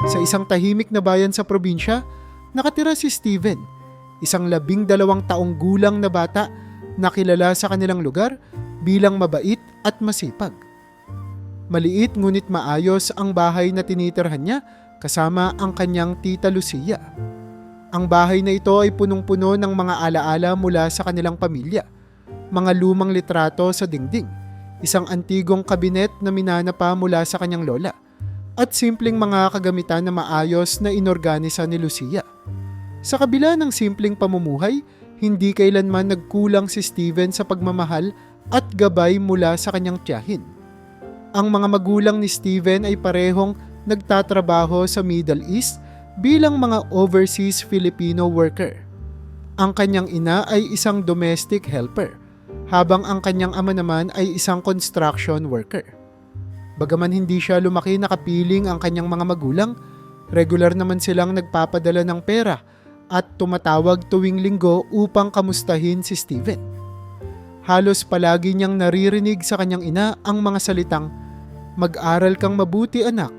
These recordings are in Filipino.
Sa isang tahimik na bayan sa probinsya, nakatira si Steven, isang 12 taong gulang na bata na kilala sa kanilang lugar bilang mabait at masipag. Maliit ngunit maayos ang bahay na tinitirhan niya kasama ang kanyang tita Lucia. Ang bahay na ito ay punong-puno ng mga alaala mula sa kanilang pamilya, mga lumang litrato sa dingding, isang antigong kabinet na minana pa mula sa kanyang lola, at simpleng mga kagamitan na maayos na inorganisa ni Lucia. Sa kabila ng simpleng pamumuhay, hindi kailanman nagkulang si Steven sa pagmamahal at gabay mula sa kanyang tiyahin. Ang mga magulang ni Steven ay parehong nagtatrabaho sa Middle East bilang mga overseas Filipino worker. Ang kanyang ina ay isang domestic helper, habang ang kanyang ama naman ay isang construction worker. Bagaman hindi siya lumaki nakapiling ang kanyang mga magulang, regular naman silang nagpapadala ng pera at tumatawag tuwing linggo upang kamustahin si Steven. Halos palagi niyang naririnig sa kanyang ina ang mga salitang, "Mag-aral kang mabuti anak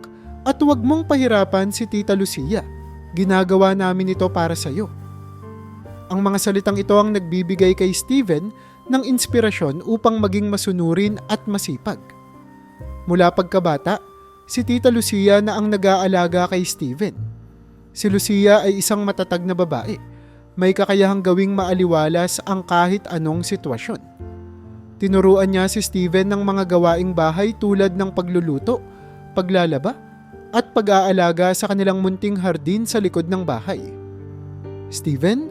at huwag mong pahirapan si Tita Lucia. Ginagawa namin ito para sa iyo." Ang mga salitang ito ang nagbibigay kay Steven ng inspirasyon upang maging masunurin at masipag. Mula pagkabata, si Tita Lucia na ang nag-aalaga kay Steven. Si Lucia ay isang matatag na babae. May kakayahang gawing maaliwalas ang kahit anong sitwasyon. Tinuruan niya si Steven ng mga gawaing bahay tulad ng pagluluto, paglalaba, at pag-aalaga sa kanilang munting hardin sa likod ng bahay. "Steven,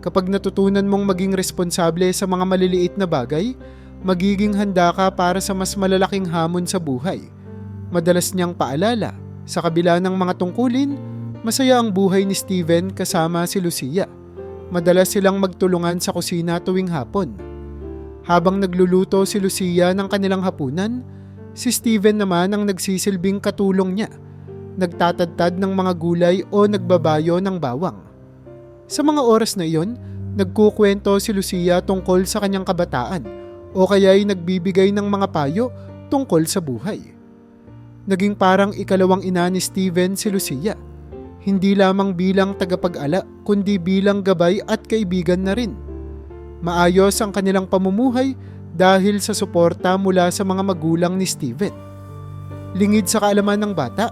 kapag natutunan mong maging responsable sa mga maliliit na bagay, magiging handa ka para sa mas malalaking hamon sa buhay." Madalas niyang paalala. Sa kabila ng mga tungkulin, masaya ang buhay ni Steven kasama si Lucia. Madalas silang magtulungan sa kusina tuwing hapon. Habang nagluluto si Lucia ng kanilang hapunan, si Steven naman ang nagsisilbing katulong niya, nagtatadtad ng mga gulay o nagbabayo ng bawang. Sa mga oras na iyon, nagkukwento si Lucia tungkol sa kanyang kabataan o kaya'y nagbibigay ng mga payo tungkol sa buhay. Naging parang ikalawang ina ni Steven si Lucia, hindi lamang bilang tagapag-ala kundi bilang gabay at kaibigan na rin. Maayos ang kanilang pamumuhay dahil sa suporta mula sa mga magulang ni Steven. Lingid sa kaalaman ng bata,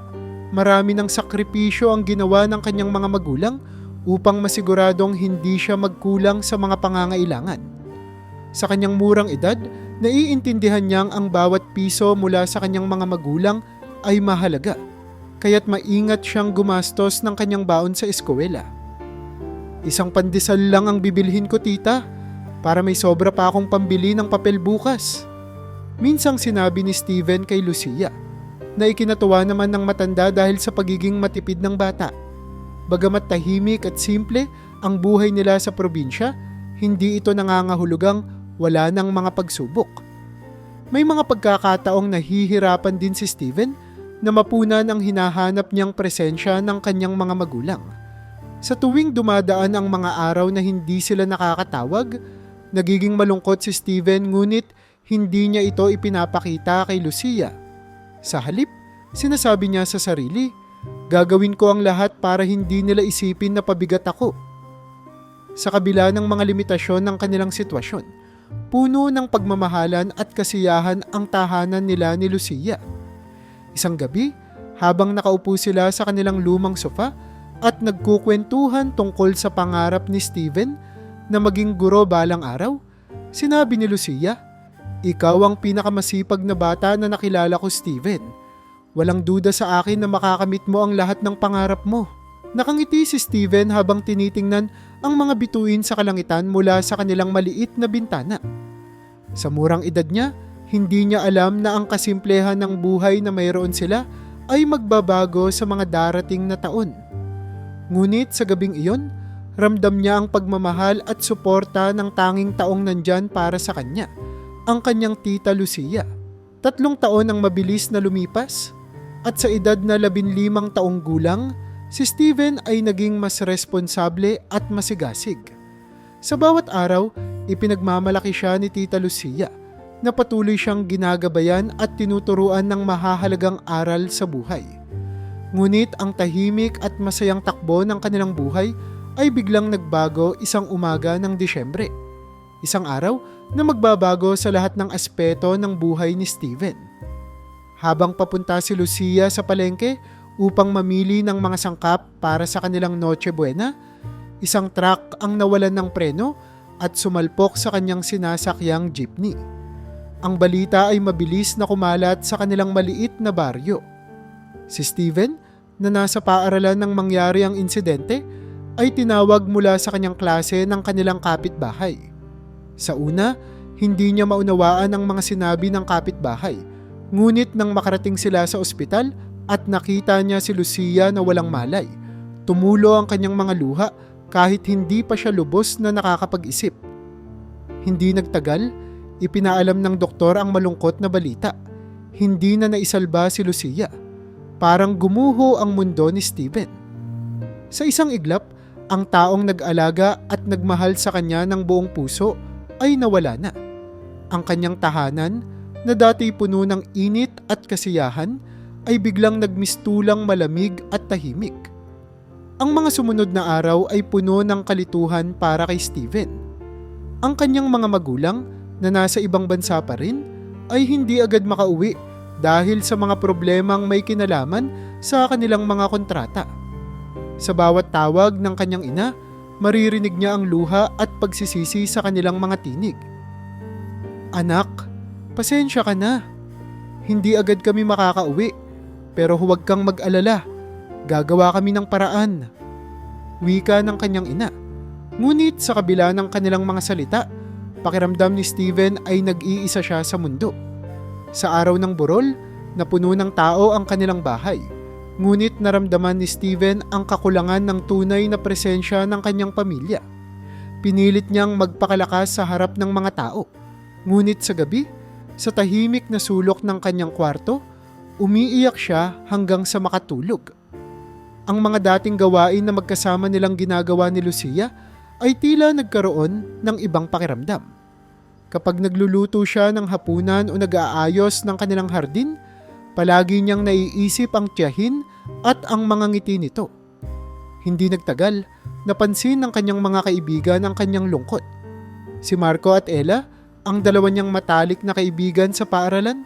marami ng sakripisyo ang ginawa ng kanyang mga magulang upang masiguradong hindi siya magkulang sa mga pangangailangan. Sa kanyang murang edad, naiintindihan niyang ang bawat piso mula sa kanyang mga magulang ay mahalaga, kaya't maingat siyang gumastos ng kanyang baon sa eskwela. "Isang pandesal lang ang bibilhin ko, tita, para may sobra pa akong pambili ng papel bukas," minsang sinabi ni Steven kay Lucia, na ikinatuwa naman ng matanda dahil sa pagiging matipid ng bata. Bagamat tahimik at simple ang buhay nila sa probinsya, hindi ito nangangahulugang wala ng mga pagsubok. May mga pagkakataong nahihirapan din si Steven na mapunan ang hinahanap niyang presensya ng kanyang mga magulang. Sa tuwing dumadaan ang mga araw na hindi sila nakakatawag, nagiging malungkot si Steven ngunit hindi niya ito ipinapakita kay Lucia. Sa halip, sinasabi niya sa sarili, "Gagawin ko ang lahat para hindi nila isipin na pabigat ako." Sa kabila ng mga limitasyon ng kanilang sitwasyon, puno ng pagmamahalan at kasiyahan ang tahanan nila ni Lucia. Isang gabi, habang nakaupo sila sa kanilang lumang sofa at nagkukwentuhan tungkol sa pangarap ni Steven na maging guro balang araw, sinabi ni Lucia, "Ikaw ang pinakamasipag na bata na nakilala ko, Steven. Walang duda sa akin na makakamit mo ang lahat ng pangarap mo." Nakangiti si Steven habang tinitingnan ang mga bituin sa kalangitan mula sa kanilang maliit na bintana. Sa murang edad niya, hindi niya alam na ang kasimplehan ng buhay na mayroon sila ay magbabago sa mga darating na taon. Ngunit sa gabing iyon, ramdam niya ang pagmamahal at suporta ng tanging taong nandyan para sa kanya, ang kanyang tita Lucia. 3 taon ang mabilis na lumipas at sa edad na 15 taong gulang, si Steven ay naging mas responsable at masigasig. Sa bawat araw, ipinagmamalaki siya ni Tita Lucia na patuloy siyang ginagabayan at tinuturuan ng mahahalagang aral sa buhay. Ngunit ang tahimik at masayang takbo ng kanilang buhay ay biglang nagbago isang umaga ng Disyembre. Isang araw na magbabago sa lahat ng aspeto ng buhay ni Steven. Habang papunta si Lucia sa palengke upang mamili ng mga sangkap para sa kanilang Noche Buena, isang truck ang nawalan ng preno at sumalpok sa kanyang sinasakyang jeepney. Ang balita ay mabilis na kumalat sa kanilang maliit na baryo. Si Steven, na nasa paaralan ng mangyari ang insidente, ay tinawag mula sa kanyang klase ng kanilang kapitbahay. Sa una, hindi niya maunawaan ang mga sinabi ng kapitbahay. Ngunit nang makarating sila sa ospital at nakita niya si Lucia na walang malay, tumulo ang kanyang mga luha kahit hindi pa siya lubos na nakakapag-isip. Hindi nagtagal, ipinaalam ng doktor ang malungkot na balita. Hindi na naisalba si Lucia. Parang gumuho ang mundo ni Steven. Sa isang iglap, ang taong nag-alaga at nagmahal sa kanya ng buong puso ay nawala na. Ang kanyang tahanan, na dati puno ng init at kasiyahan, ay biglang nagmistulang malamig at tahimik. Ang mga sumunod na araw ay puno ng kalituhan para kay Steven. Ang kanyang mga magulang, na nasa ibang bansa pa rin, ay hindi agad makauwi dahil sa mga problemang may kinalaman sa kanilang mga kontrata. Sa bawat tawag ng kanyang ina, maririnig niya ang luha at pagsisisi sa kanilang mga tinig. "Anak, pasensya ka na. Hindi agad kami makakauwi, pero huwag kang mag-alala. Gagawa kami ng paraan." Wika ng kanyang ina. Ngunit sa kabila ng kanilang mga salita, pakiramdam ni Steven ay nag-iisa siya sa mundo. Sa araw ng burol, napuno ng tao ang kanilang bahay. Ngunit naramdaman ni Steven ang kakulangan ng tunay na presensya ng kanyang pamilya. Pinilit niyang magpakalakas sa harap ng mga tao. Ngunit sa gabi, sa tahimik na sulok ng kanyang kwarto, umiiyak siya hanggang sa makatulog. Ang mga dating gawain na magkasama nilang ginagawa ni Lucia ay tila nagkaroon ng ibang pakiramdam. Kapag nagluluto siya ng hapunan o nag-aayos ng kanilang hardin, palagi niyang naiisip ang tiyahin at ang mga ngiti nito. Hindi nagtagal, napansin ng kanyang mga kaibigan ang kanyang lungkot. Si Marco at Ella, ang dalawa niyang matalik na kaibigan sa paaralan,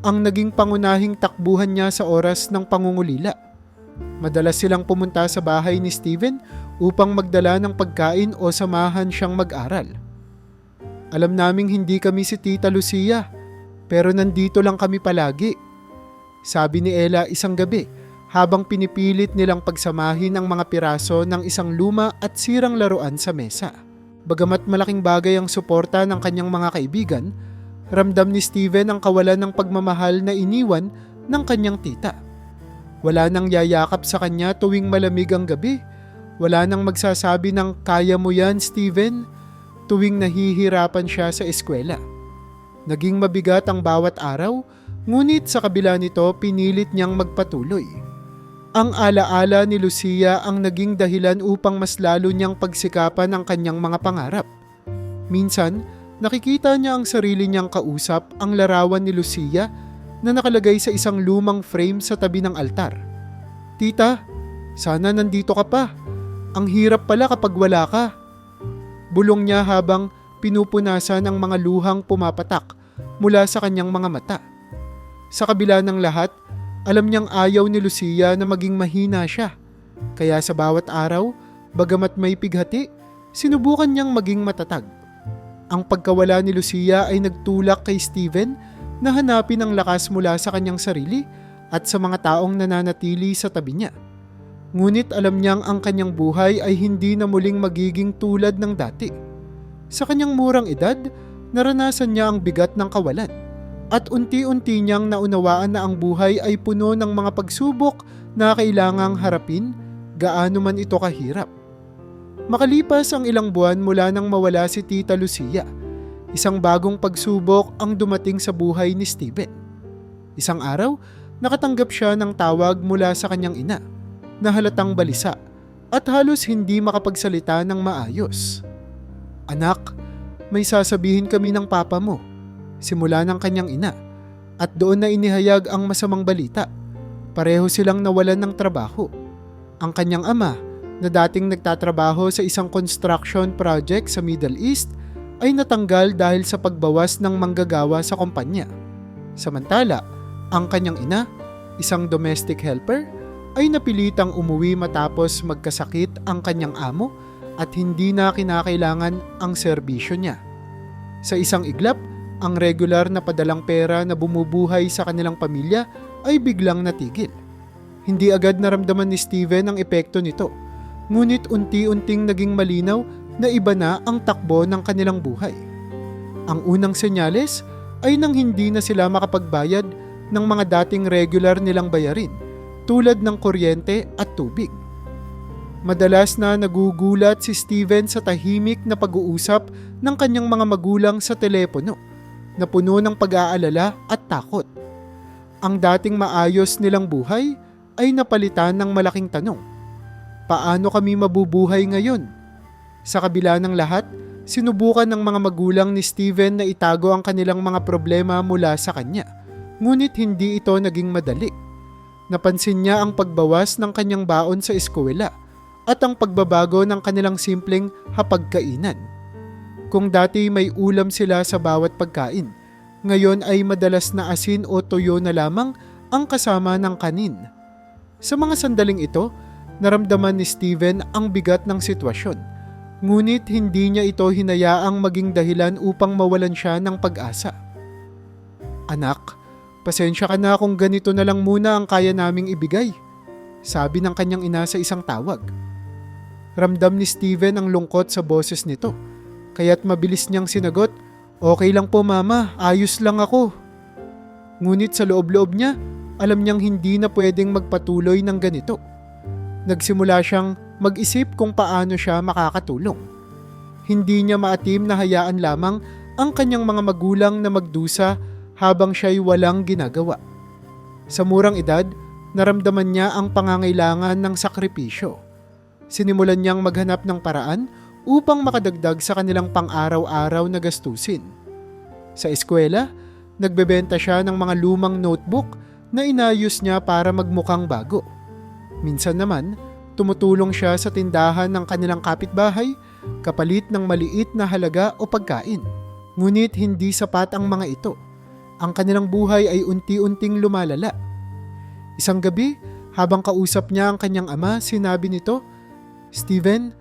ang naging pangunahing takbuhan niya sa oras ng pangungulila. Madalas silang pumunta sa bahay ni Steven upang magdala ng pagkain o samahan siyang mag-aral. "Alam naming hindi kami si Tita Lucia, pero nandito lang kami palagi," sabi ni Ella isang gabi habang pinipilit nilang pagsamahin ang mga piraso ng isang luma at sirang laruan sa mesa. Bagamat malaking bagay ang suporta ng kanyang mga kaibigan, ramdam ni Steven ang kawalan ng pagmamahal na iniwan ng kanyang tita. Wala nang yayakap sa kanya tuwing malamig ang gabi. Wala nang magsasabi ng "Kaya mo yan, Steven," tuwing nahihirapan siya sa eskwela. Naging mabigat ang bawat araw, ngunit sa kabila nito pinilit niyang magpatuloy. Ang alaala ni Lucia ang naging dahilan upang mas lalo niyang pagsikapan ang kanyang mga pangarap. Minsan, nakikita niya ang sarili niyang kausap ang larawan ni Lucia na nakalagay sa isang lumang frame sa tabi ng altar. "Tita, sana nandito ka pa. Ang hirap pala kapag wala ka." Bulong niya habang pinupunasan ang mga luhang pumapatak mula sa kanyang mga mata. Sa kabila ng lahat, alam niyang ayaw ni Lucia na maging mahina siya. Kaya sa bawat araw, bagamat may pighati, sinubukan niyang maging matatag. Ang pagkawala ni Lucia ay nagtulak kay Steven na hanapin ang lakas mula sa kanyang sarili at sa mga taong nananatili sa tabi niya. Ngunit alam niyang ang kanyang buhay ay hindi na muling magiging tulad ng dati. Sa kanyang murang edad, naranasan niya ang bigat ng kawalan at unti-unti niyang naunawaan na ang buhay ay puno ng mga pagsubok na kailangang harapin, gaano man ito kahirap. Makalipas ang ilang buwan mula nang mawala si Tita Lucia, isang bagong pagsubok ang dumating sa buhay ni Steven. Isang araw, nakatanggap siya ng tawag mula sa kanyang ina na halatang balisa at halos hindi makapagsalita ng maayos. "Anak, may sasabihin kami ng papa mo," simula ng kanyang ina, at doon na inihayag ang masamang balita. Pareho silang nawalan ng trabaho. Ang kanyang ama, na dating nagtatrabaho sa isang construction project sa Middle East, ay natanggal dahil sa pagbawas ng manggagawa sa kumpanya. Samantala, ang kanyang ina, isang domestic helper, ay napilitang umuwi matapos magkasakit ang kanyang amo at hindi na kinakailangan ang serbisyo niya. Sa isang iglap, ang regular na padalang pera na bumubuhay sa kanilang pamilya ay biglang natigil. Hindi agad naramdaman ni Steven ang epekto nito, ngunit unti-unting naging malinaw na iba na ang takbo ng kanilang buhay. Ang unang senyales ay nang hindi na sila makapagbayad ng mga dating regular nilang bayarin tulad ng kuryente at tubig. Madalas na nagugulat si Steven sa tahimik na pag-uusap ng kanyang mga magulang sa telepono na puno ng pag-aalala at takot. Ang dating maayos nilang buhay ay napalitan ng malaking tanong. Paano kami mabubuhay ngayon? Sa kabila ng lahat, sinubukan ng mga magulang ni Steven na itago ang kanilang mga problema mula sa kanya. Ngunit hindi ito naging madali. Napansin niya ang pagbawas ng kanyang baon sa eskwela at ang pagbabago ng kanilang simpleng hapagkainan. Kung dati may ulam sila sa bawat pagkain, ngayon ay madalas na asin o toyo na lamang ang kasama ng kanin. Sa mga sandaling ito, naramdaman ni Steven ang bigat ng sitwasyon. Ngunit hindi niya ito hinayaang maging dahilan upang mawalan siya ng pag-asa. Anak, pasensya ka na kung ganito na lang muna ang kaya naming ibigay, sabi ng kanyang ina sa isang tawag. Ramdam ni Steven ang lungkot sa boses nito, kaya't mabilis niyang sinagot, "Okay lang po mama, ayos lang ako." Ngunit sa loob-loob niya, alam niyang hindi na pwedeng magpatuloy ng ganito. Nagsimula siyang mag-isip kung paano siya makakatulong. Hindi niya maatim na hayaan lamang ang kanyang mga magulang na magdusa habang siya'y walang ginagawa. Sa murang edad, naramdaman niya ang pangangailangan ng sakripisyo. Sinimulan niyang maghanap ng paraan upang makadagdag sa kanilang pang-araw-araw na gastusin. Sa eskwela, nagbebenta siya ng mga lumang notebook na inayos niya para magmukhang bago. Minsan naman, tumutulong siya sa tindahan ng kanilang kapitbahay kapalit ng maliit na halaga o pagkain. Ngunit hindi sapat ang mga ito. Ang kanilang buhay ay unti-unting lumalala. Isang gabi, habang kausap niya ang kanyang ama, sinabi nito, "Steven,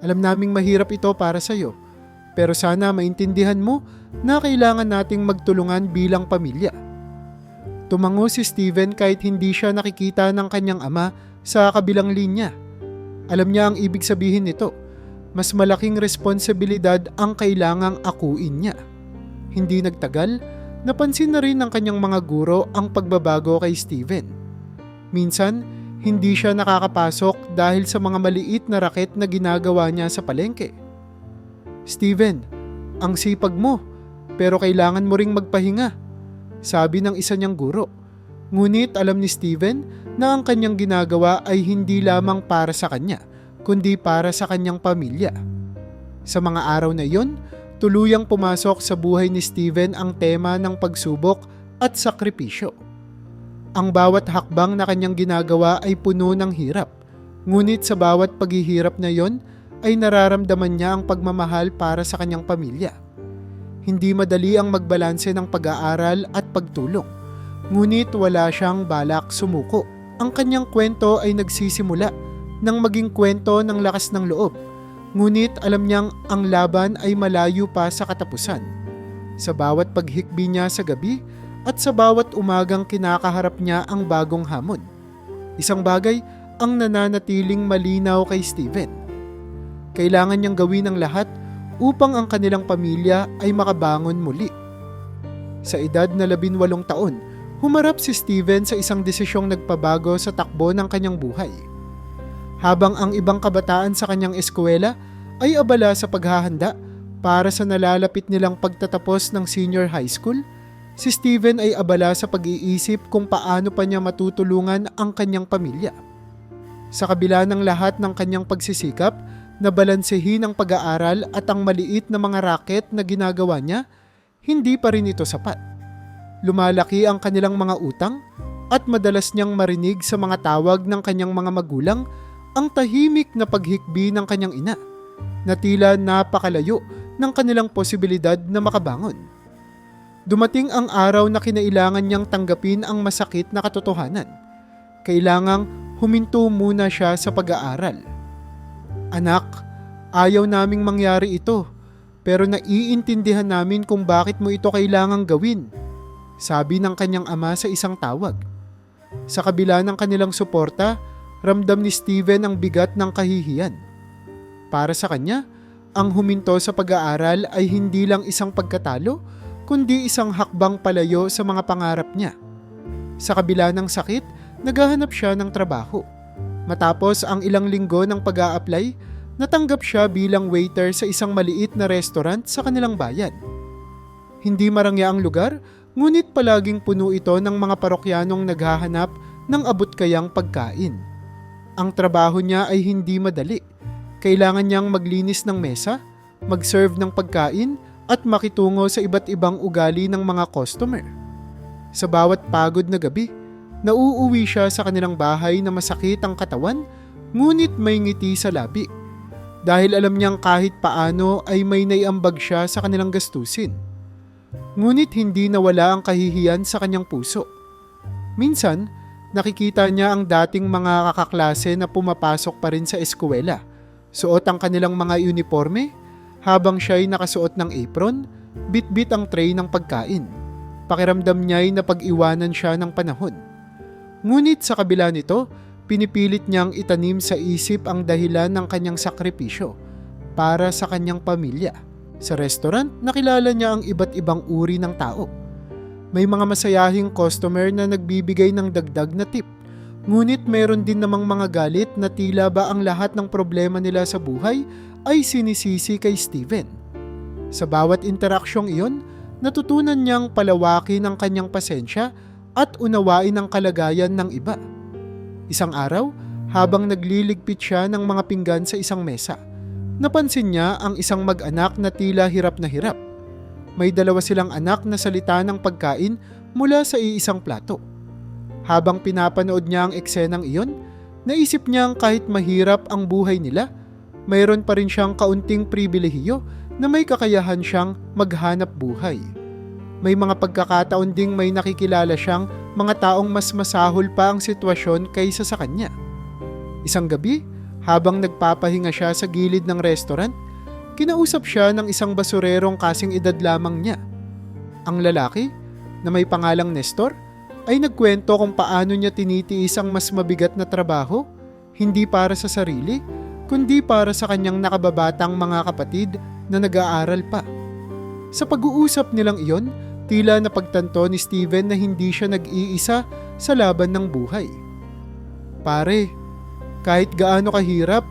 alam naming mahirap ito para sa iyo, pero sana maintindihan mo na kailangan nating magtulungan bilang pamilya." Tumango si Steven kahit hindi siya nakikita ng kanyang ama sa kabilang linya. Alam niya ang ibig sabihin nito. Mas malaking responsibilidad ang kailangang akuin niya. Hindi nagtagal, napansin na rin ng kanyang mga guro ang pagbabago kay Steven. Minsan, hindi siya nakakapasok dahil sa mga maliit na raket na ginagawa niya sa palengke. "Steven, ang sipag mo, pero kailangan mo ring magpahinga," sabi ng isa niyang guro. Ngunit alam ni Steven na ang kanyang ginagawa ay hindi lamang para sa kanya, kundi para sa kanyang pamilya. Sa mga araw na iyon, tuluyang pumasok sa buhay ni Steven ang tema ng pagsubok at sakripisyo. Ang bawat hakbang na kanyang ginagawa ay puno ng hirap, ngunit sa bawat paghihirap na iyon ay nararamdaman niya ang pagmamahal para sa kanyang pamilya. Hindi madali ang magbalanse ng pag-aaral at pagtulong. Ngunit wala siyang balak sumuko. Ang kanyang kwento ay nagsisimula nang maging kwento ng lakas ng loob. Ngunit alam niyang ang laban ay malayo pa sa katapusan. Sa bawat paghikbi niya sa gabi at sa bawat umagang kinakaharap niya ang bagong hamon. Isang bagay ang nananatiling malinaw kay Steven. Kailangan niyang gawin ang lahat upang ang kanilang pamilya ay makabangon muli. Sa edad na 18 taon, humarap si Steven sa isang desisyong nagpabago sa takbo ng kanyang buhay. Habang ang ibang kabataan sa kanyang eskwela ay abala sa paghahanda para sa nalalapit nilang pagtatapos ng senior high school, si Steven ay abala sa pag-iisip kung paano pa niya matutulungan ang kanyang pamilya. Sa kabila ng lahat ng kanyang pagsisikap, nabalansehin ang pag-aaral at ang maliit na mga racket na ginagawa niya, hindi pa rin ito sapat. Lumalaki ang kanilang mga utang at madalas niyang marinig sa mga tawag ng kanyang mga magulang ang tahimik na paghikbi ng kanyang ina na tila napakalayo ng kanilang posibilidad na makabangon. Dumating ang araw na kinailangan niyang tanggapin ang masakit na katotohanan. Kailangang huminto muna siya sa pag-aaral. "Anak, ayaw naming mangyari ito, pero naiintindihan namin kung bakit mo ito kailangang gawin," sabi ng kanyang ama sa isang tawag. Sa kabila ng kanilang suporta, ramdam ni Steven ang bigat ng kahihiyan. Para sa kanya, ang huminto sa pag-aaral ay hindi lang isang pagkatalo, kundi isang hakbang palayo sa mga pangarap niya. Sa kabila ng sakit, naghahanap siya ng trabaho. Matapos ang ilang linggo ng pag-a-apply, natanggap siya bilang waiter sa isang maliit na restaurant sa kanilang bayan. Hindi marangya ang lugar, ngunit palaging puno ito ng mga parokyanong naghahanap ng abot-kayang pagkain. Ang trabaho niya ay hindi madali. Kailangan niyang maglinis ng mesa, mag-serve ng pagkain, at makitungo sa iba't ibang ugali ng mga customer. Sa bawat pagod na gabi, nauuwi siya sa kanilang bahay na masakit ang katawan, ngunit may ngiti sa labi. Dahil alam niyang kahit paano ay may naiambag siya sa kanilang gastusin. Ngunit hindi nawala ang kahihiyan sa kanyang puso. Minsan, nakikita niya ang dating mga kakaklase na pumapasok pa rin sa eskwela. Suot ang kanilang mga uniforme, habang siya'y nakasuot ng apron, bitbit ang tray ng pagkain. Pakiramdam niya'y napag-iwanan siya ng panahon. Ngunit sa kabila nito, pinipilit niyang itanim sa isip ang dahilan ng kanyang sakripisyo para sa kanyang pamilya. Sa restaurant, nakilala niya ang iba't ibang uri ng tao. May mga masayahing customer na nagbibigay ng dagdag na tip. Ngunit meron din namang mga galit na tila ba ang lahat ng problema nila sa buhay ay sinisisi kay Steven. Sa bawat interaksyong iyon, natutunan niyang palawakin ang kanyang pasensya at unawain ang kalagayan ng iba. Isang araw, habang nagliligpit siya ng mga pinggan sa isang mesa, napansin niya ang isang mag-anak na tila hirap na hirap. May dalawa silang anak na salita ng pagkain mula sa iisang plato. Habang pinapanood niya ang eksenang iyon, naisip niyang kahit mahirap ang buhay nila, mayroon pa rin siyang kaunting pribilehiyo na may kakayahan siyang maghanap buhay. May mga pagkakataon ding may nakikilala siyang mga taong mas masahol pa ang sitwasyon kaysa sa kanya. Isang gabi, habang nagpapahinga siya sa gilid ng restaurant, kinausap siya ng isang basurerong kasing edad lamang niya. Ang lalaki, na may pangalang Nestor, ay nagkwento kung paano niya tinitiis ang mas mabigat na trabaho, hindi para sa sarili, kundi para sa kanyang nakababatang mga kapatid na nag-aaral pa. Sa pag-uusap nilang iyon, tila napagtanto ni Steven na hindi siya nag-iisa sa laban ng buhay. "Pare, kahit gaano kahirap,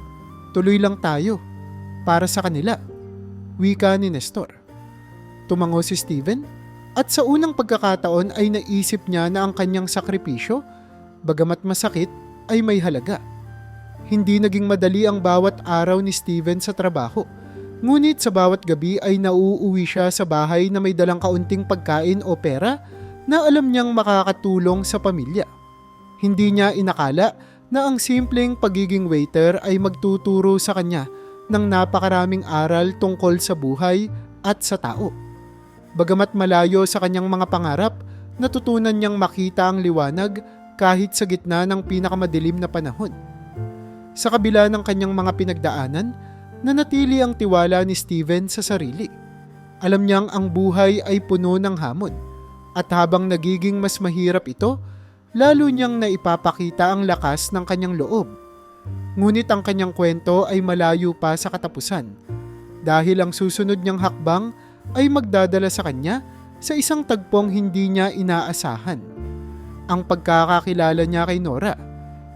tuloy lang tayo para sa kanila," wika ni Nestor. Tumango si Steven at sa unang pagkakataon ay naisip niya na ang kanyang sakripisyo, bagamat masakit, ay may halaga. Hindi naging madali ang bawat araw ni Steven sa trabaho, ngunit sa bawat gabi ay nauuwi siya sa bahay na may dalang kaunting pagkain o pera na alam niyang makakatulong sa pamilya. Hindi niya inakala na ang simpleng pagiging waiter ay magtuturo sa kanya ng napakaraming aral tungkol sa buhay at sa tao. Bagamat malayo sa kanyang mga pangarap, natutunan niyang makita ang liwanag kahit sa gitna ng pinakamadilim na panahon. Sa kabila ng kanyang mga pinagdaanan, nanatili ang tiwala ni Steven sa sarili. Alam niyang ang buhay ay puno ng hamon, at habang nagiging mas mahirap ito, lalo niyang naipapakita ang lakas ng kanyang loob. Ngunit ang kanyang kwento ay malayo pa sa katapusan, dahil ang susunod niyang hakbang ay magdadala sa kanya sa isang tagpong hindi niya inaasahan. Ang pagkakakilala niya kay Nora,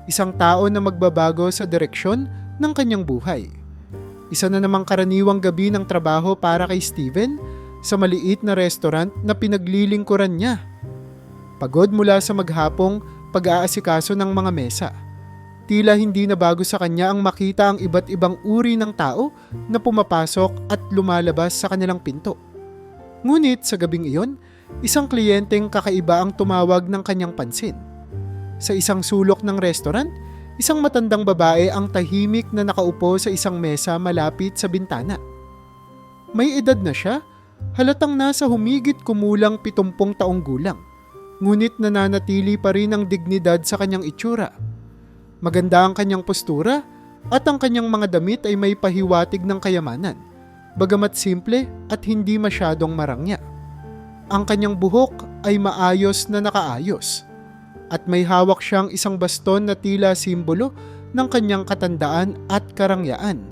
isang tao na magbabago sa direksyon ng kanyang buhay. Isa na namang karaniwang gabi ng trabaho para kay Steven sa maliit na restaurant na pinaglilingkuran niya. Pagod mula sa maghapong pag-aasikaso ng mga mesa, tila hindi na bago sa kanya ang makita ang iba't ibang uri ng tao na pumapasok at lumalabas sa kanilang pinto. Ngunit sa gabing iyon, isang kliyenteng kakaiba ang tumawag ng kanyang pansin. Sa isang sulok ng restaurant, isang matandang babae ang tahimik na nakaupo sa isang mesa malapit sa bintana. May edad na siya, halatang nasa humigit kumulang 70 taong gulang. Ngunit nananatili pa rin ang dignidad sa kanyang itsura. Maganda ang kanyang postura at ang kanyang mga damit ay may pahiwatig ng kayamanan, bagamat simple at hindi masyadong marangya. Ang kanyang buhok ay maayos na nakaayos at may hawak siyang isang baston na tila simbolo ng kanyang katandaan at karangyaan.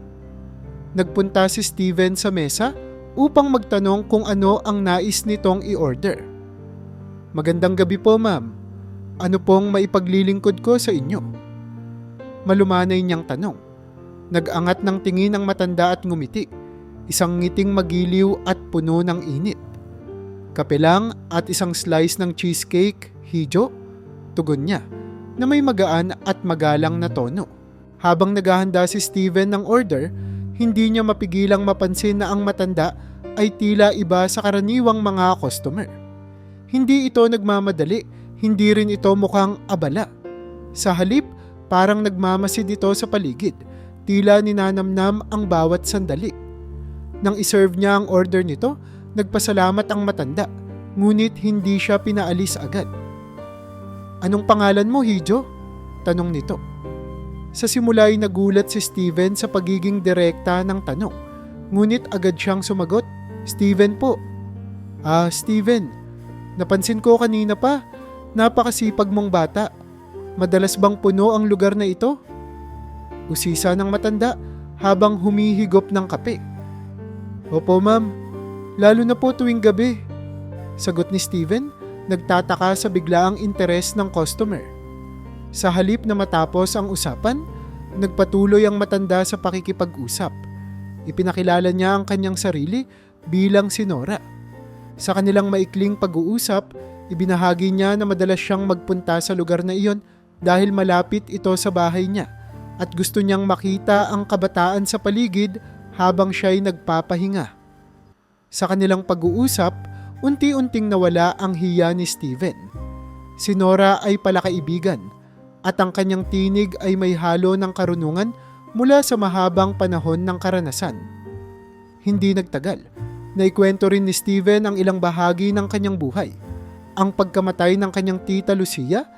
Nagpunta si Steven sa mesa upang magtanong kung ano ang nais nitong i-order. "Magandang gabi po, ma'am. Ano pong maipaglilingkod ko sa inyo?" Malumanay niyang tanong. Nag-angat ng tingin ang matanda at ngumiti, isang ngiting magiliw at puno ng init. "Kape lang at isang slice ng cheesecake, Hijo?" Tugon niya, na may magaan at magalang na tono. Habang naghahanda si Steven ng order, hindi niya mapigilang mapansin na ang matanda ay tila iba sa karaniwang mga customer. Hindi ito nagmamadali, hindi rin ito mukhang abala. Sa halip, parang nagmamasid ito sa paligid, tila ninanamnam ang bawat sandali. Nang iserve niya ang order nito, nagpasalamat ang matanda, ngunit hindi siya pinaalis agad. "Anong pangalan mo, Hijo?" tanong nito. Sa simula ay nagulat si Steven sa pagiging direkta ng tanong, ngunit agad siyang sumagot, "Steven po." "Ah, Steven. Napansin ko kanina pa, napakasipag mong bata. Madalas bang puno ang lugar na ito?" Usisa ng matanda habang humihigop ng kape. "Opo, ma'am. Lalo na po tuwing gabi," sagot ni Steven, nagtataka sa biglaang interes ng customer. Sa halip na matapos ang usapan, nagpatuloy ang matanda sa pakikipag-usap. Ipinakilala niya ang kanyang sarili bilang si Nora. Sa kanilang maikling pag-uusap, ibinahagi niya na madalas siyang magpunta sa lugar na iyon dahil malapit ito sa bahay niya at gusto niyang makita ang kabataan sa paligid habang siya'y nagpapahinga. Sa kanilang pag-uusap, unti-unting nawala ang hiya ni Steven. Si Nora ay palakaibigan at ang kanyang tinig ay may halo ng karunungan mula sa mahabang panahon ng karanasan. Hindi nagtagal, naikwento rin ni Steven ang ilang bahagi ng kanyang buhay. Ang pagkamatay ng kanyang tita Lucia,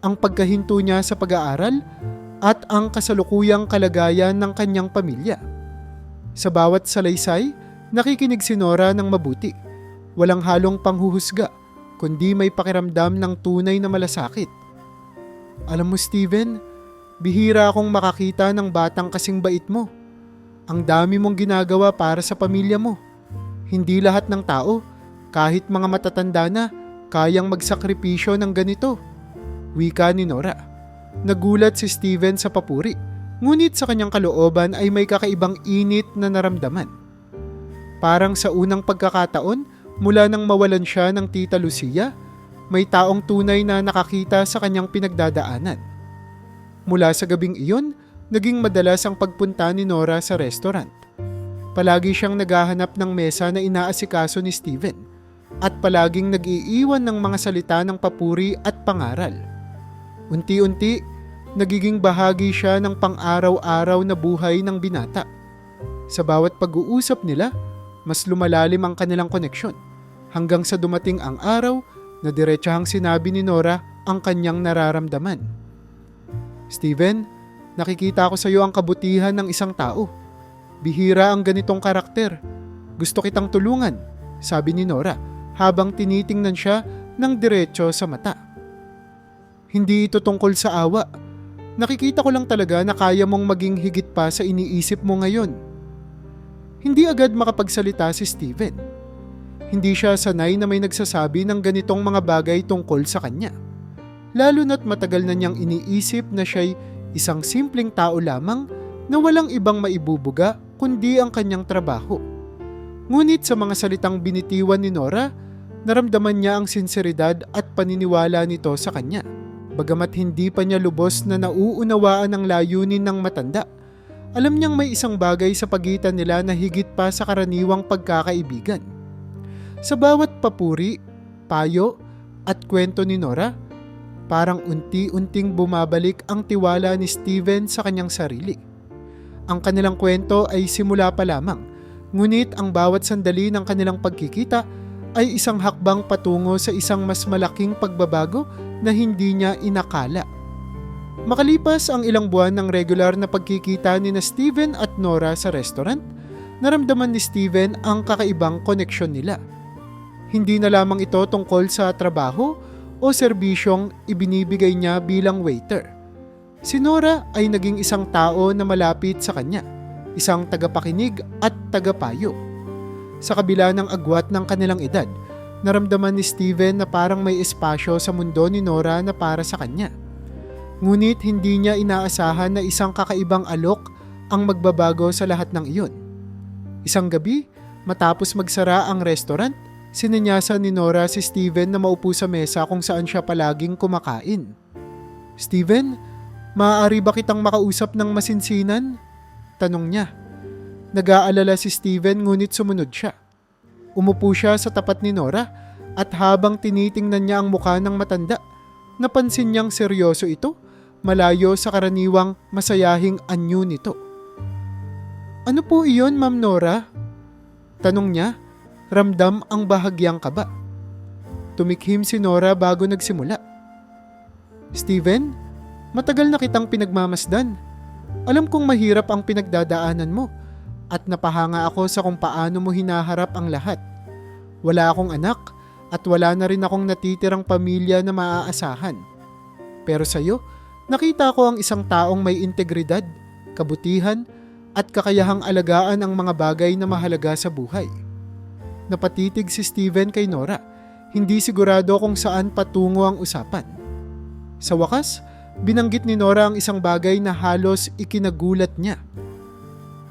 ang pagkahinto niya sa pag-aaral, at ang kasalukuyang kalagayan ng kanyang pamilya. Sa bawat salaysay, nakikinig si Nora ng mabuti. Walang halong panghuhusga, kundi may pakiramdam ng tunay na malasakit. "Alam mo, Steven, bihira akong makakita ng batang kasing bait mo. Ang dami mong ginagawa para sa pamilya mo. Hindi lahat ng tao, kahit mga matatanda na, kayang magsakripisyo ng ganito," wika ni Nora. Nagulat si Steven sa papuri, ngunit sa kanyang kalooban ay may kakaibang init na naramdaman. Parang sa unang pagkakataon, mula nang mawalan siya ng tita Lucia, may taong tunay na nakakita sa kanyang pinagdadaanan. Mula sa gabing iyon, naging madalas ang pagpunta ni Nora sa restaurant. Palagi siyang naghahanap ng mesa na inaasikaso ni Steven at palaging nag-iiwan ng mga salita ng papuri at pangaral. Unti-unti, nagiging bahagi siya ng pang-araw-araw na buhay ng binata. Sa bawat pag-uusap nila, mas lumalalim ang kanilang koneksyon hanggang sa dumating ang araw na diretsahang sinabi ni Nora ang kanyang nararamdaman. "Steven, nakikita ko sa iyo ang kabutihan ng isang tao. Bihira ang ganitong karakter. Gusto kitang tulungan," sabi ni Nora habang tinitingnan siya ng diretso sa mata. "Hindi ito tungkol sa awa. Nakikita ko lang talaga na kaya mong maging higit pa sa iniisip mo ngayon." Hindi agad makapagsalita si Steven. Hindi siya sanay na may nagsasabi ng ganitong mga bagay tungkol sa kanya. Lalo na't matagal na niyang iniisip na siya'y isang simpleng tao lamang na walang ibang maibubuga kundi ang kanyang trabaho. Ngunit sa mga salitang binitiwan ni Nora, naramdaman niya ang sinseridad at paniniwala nito sa kanya. Bagamat hindi pa niya lubos na nauunawaan ang layunin ng matanda, alam niyang may isang bagay sa pagitan nila na higit pa sa karaniwang pagkakaibigan. Sa bawat papuri, payo at kwento ni Nora, Parang unti-unting bumabalik ang tiwala ni Steven sa kanyang sarili. Ang kanilang kwento ay simula pa lamang, ngunit ang bawat sandali ng kanilang pagkikita ay isang hakbang patungo sa isang mas malaking pagbabago na hindi niya inakala. Makalipas ang ilang buwan ng regular na pagkikita ni na Steven at Nora sa restaurant, naramdaman ni Steven ang kakaibang koneksyon nila. Hindi na lamang ito tungkol sa trabaho o serbisyong ibinibigay niya bilang waiter. Si Nora ay naging isang tao na malapit sa kanya, isang tagapakinig at tagapayo. Sa kabila ng agwat ng kanilang edad, naramdaman ni Steven na parang may espasyo sa mundo ni Nora na para sa kanya. Ngunit hindi niya inaasahan na isang kakaibang alok ang magbabago sa lahat ng iyon. Isang gabi, matapos magsara ang restaurant, sinenyasan ni Nora si Steven na maupo sa mesa kung saan siya palaging kumakain. "Steven, maaari ba kitang makausap ng masinsinan?" tanong niya. Nag-aalala si Steven ngunit sumunod siya. Umupo siya sa tapat ni Nora at habang tinitingnan niya ang mukha ng matanda, napansin niyang seryoso ito, malayo sa karaniwang masayahing anyo nito. "Ano po iyon, Ma'am Nora?" tanong niya. Ramdam ang bahagyang kaba. Tumikhim si Nora bago nagsimula. "Steven, matagal na kitang pinagmamasdan. Alam kong mahirap ang pinagdadaanan mo at napahanga ako sa kung paano mo hinaharap ang lahat. Wala akong anak at wala na rin akong natitirang pamilya na maaasahan. Pero sa'yo, nakita ko ang isang taong may integridad, kabutihan at kakayahang alagaan ang mga bagay na mahalaga sa buhay." Napatitig si Steven kay Nora, hindi sigurado kung saan patungo ang usapan. Sa wakas, binanggit ni Nora ang isang bagay na halos ikinagulat niya.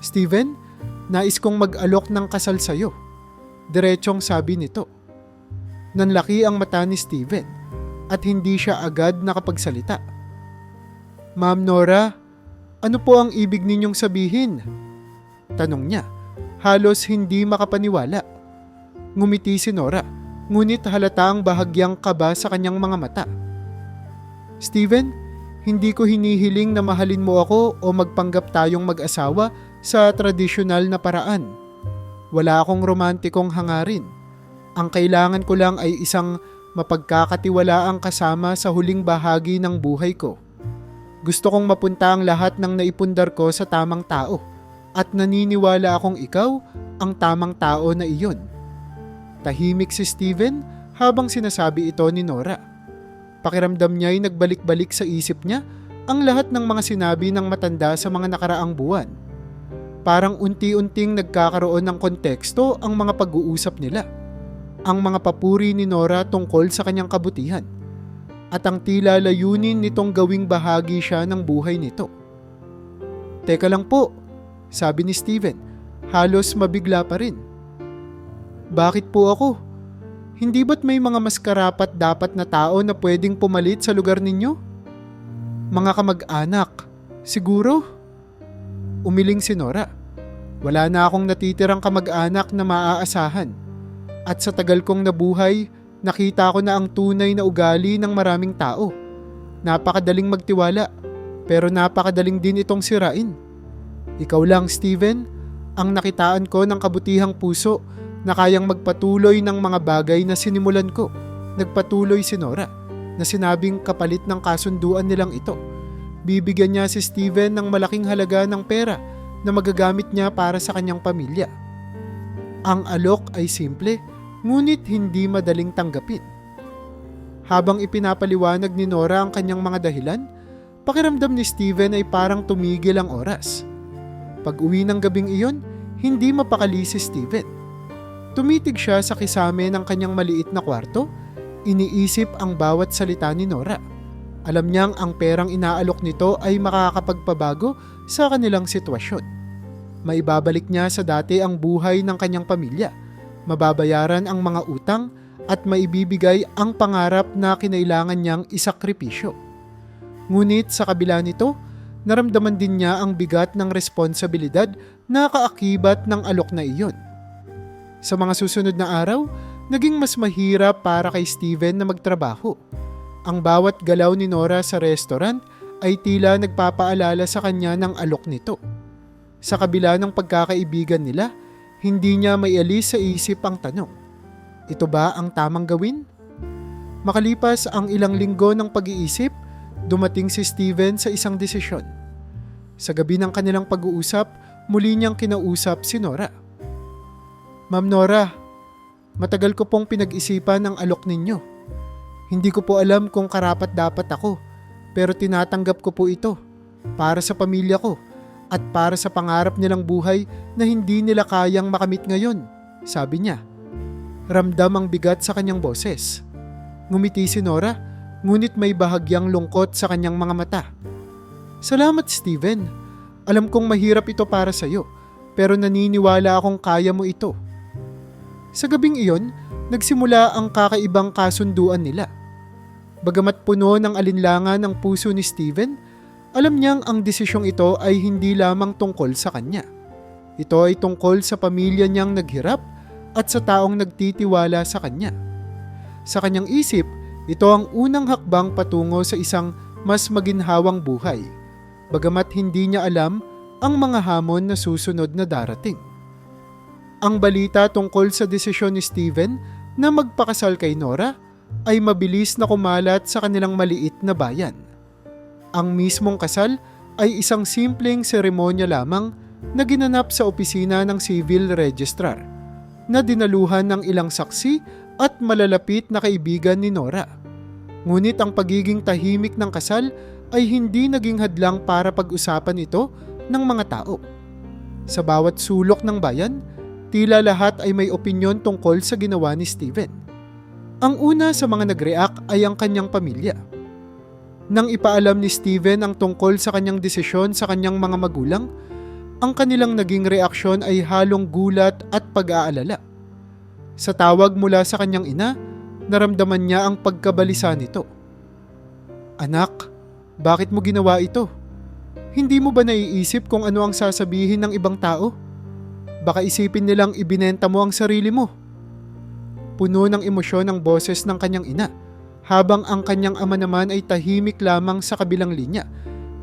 "Steven, nais kong mag-alok ng kasal sa'yo," diretsong sabi nito. Nanlaki ang mata ni Steven at hindi siya agad nakapagsalita. "Ma'am Nora, ano po ang ibig ninyong sabihin?" tanong niya, halos hindi makapaniwala. Ngumiti si Nora, ngunit halata ang bahagyang kaba sa kanyang mga mata. "Steven, hindi ko hinihiling na mahalin mo ako o magpanggap tayong mag-asawa sa tradisyonal na paraan. Wala akong romantikong hangarin. Ang kailangan ko lang ay isang mapagkakatiwalaang kasama sa huling bahagi ng buhay ko. Gusto kong mapunta ang lahat ng naipundar ko sa tamang tao at naniniwala akong ikaw ang tamang tao na iyon." Tahimik si Steven habang sinasabi ito ni Nora. Pakiramdam niya ay nagbalik-balik sa isip niya ang lahat ng mga sinabi ng matanda sa mga nakaraang buwan. Parang unti-unting nagkakaroon ng konteksto ang mga pag-uusap nila. Ang mga papuri ni Nora tungkol sa kanyang kabutihan at ang tila layunin nitong gawing bahagi siya ng buhay nito. "Teka lang po," sabi ni Steven, halos mabigla pa rin. "Bakit po ako? Hindi ba't may mga mas karapat dapat na tao na pwedeng pumalit sa lugar ninyo? Mga kamag-anak, siguro?" Umiling si Nora. "Wala na akong natitirang kamag-anak na maaasahan. At sa tagal kong nabuhay, nakita ko na ang tunay na ugali ng maraming tao. Napakadaling magtiwala, pero napakadaling din itong sirain. Ikaw lang, Steven, ang nakitaan ko ng kabutihang puso na kayang magpatuloy ng mga bagay na sinimulan ko." Nagpatuloy si Nora, na sinabing kapalit ng kasunduan nilang ito, bibigyan niya si Steven ng malaking halaga ng pera na magagamit niya para sa kanyang pamilya. Ang alok ay simple, ngunit hindi madaling tanggapin. Habang ipinapaliwanag ni Nora ang kanyang mga dahilan, pakiramdam ni Steven ay parang tumigil ang oras. Pag-uwi ng gabing iyon, hindi mapakali si Steven. Tumitig siya sa kisame ng kanyang maliit na kwarto, iniisip ang bawat salita ni Nora. Alam niyang ang perang inaalok nito ay makakapagpabago sa kanilang sitwasyon. Maibabalik niya sa dati ang buhay ng kanyang pamilya, mababayaran ang mga utang at maibibigay ang pangarap na kinailangan niyang isakripisyo. Ngunit sa kabila nito, naramdaman din niya ang bigat ng responsibilidad na kaakibat ng alok na iyon. Sa mga susunod na araw, naging mas mahirap para kay Steven na magtrabaho. Ang bawat galaw ni Nora sa restaurant ay tila nagpapaalala sa kanya ng alok nito. Sa kabila ng pagkakaibigan nila, hindi niya maialis sa isip ang tanong, ito ba ang tamang gawin? Makalipas ang ilang linggo ng pag-iisip, dumating si Steven sa isang desisyon. Sa gabi ng kanilang pag-uusap, muli niyang kinausap si Nora. Ma'am Nora, matagal ko pong pinag-isipan ang alok ninyo. Hindi ko po alam kung karapat-dapat ako, pero tinatanggap ko po ito para sa pamilya ko at para sa pangarap nilang buhay na hindi nila kayang makamit ngayon, sabi niya. Ramdam ang bigat sa kanyang boses. Ngumiti si Nora, ngunit may bahagyang lungkot sa kanyang mga mata. Salamat, Steven. Alam kong mahirap ito para sa iyo, pero naniniwala akong kaya mo ito. Sa gabing iyon, nagsimula ang kakaibang kasunduan nila. Bagamat puno ng alinlangan ang puso ni Steven, alam niyang ang desisyong ito ay hindi lamang tungkol sa kanya. Ito ay tungkol sa pamilya niyang naghirap at sa taong nagtitiwala sa kanya. Sa kanyang isip, ito ang unang hakbang patungo sa isang mas maginhawang buhay, bagamat hindi niya alam ang mga hamon na susunod na darating. Ang balita tungkol sa desisyon ni Steven na magpakasal kay Nora ay mabilis na kumalat sa kanilang maliit na bayan. Ang mismong kasal ay isang simpleng seremonya lamang na ginanap sa opisina ng civil registrar, na dinaluhan ng ilang saksi at malalapit na kaibigan ni Nora. Ngunit ang pagiging tahimik ng kasal ay hindi naging hadlang para pag-usapan ito ng mga tao. Sa bawat sulok ng bayan, tila lahat ay may opinyon tungkol sa ginawa ni Steven. Ang una sa mga nag-react ay ang kanyang pamilya. Nang ipaalam ni Steven ang tungkol sa kanyang desisyon sa kanyang mga magulang, ang kanilang naging reaksyon ay halong gulat at pag-aalala. Sa tawag mula sa kanyang ina, naramdaman niya ang pagkabalisa nito. Anak, bakit mo ginawa ito? Hindi mo ba naiisip kung ano ang sasabihin ng ibang tao? Baka isipin nilang ibinenta mo ang sarili mo. Puno ng emosyon ang boses ng kanyang ina, habang ang kanyang ama naman ay tahimik lamang sa kabilang linya,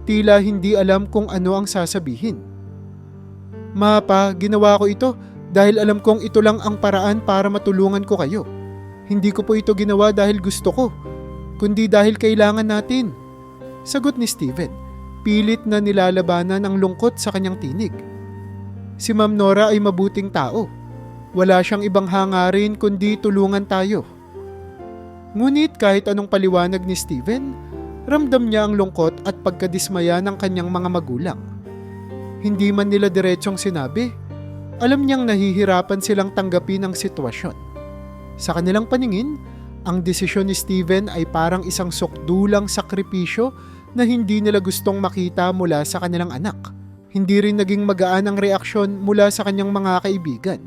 tila hindi alam kung ano ang sasabihin. Ma, pa, ginawa ko ito dahil alam kong ito lang ang paraan para matulungan ko kayo. Hindi ko po ito ginawa dahil gusto ko, kundi dahil kailangan natin. Sagot ni Steven, pilit na nilalabanan ang lungkot sa kanyang tinig. Si Ma'am Nora ay mabuting tao. Wala siyang ibang hangarin kundi tulungan tayo. Ngunit kahit anong paliwanag ni Steven, ramdam niya ang lungkot at pagkadismaya ng kanyang mga magulang. Hindi man nila diretsong sinabi, alam niyang nahihirapan silang tanggapin ang sitwasyon. Sa kanilang paningin, ang desisyon ni Steven ay parang isang sukdulang sakripisyo na hindi nila gustong makita mula sa kanilang anak. Hindi rin naging magaan ang reaksyon mula sa kanyang mga kaibigan.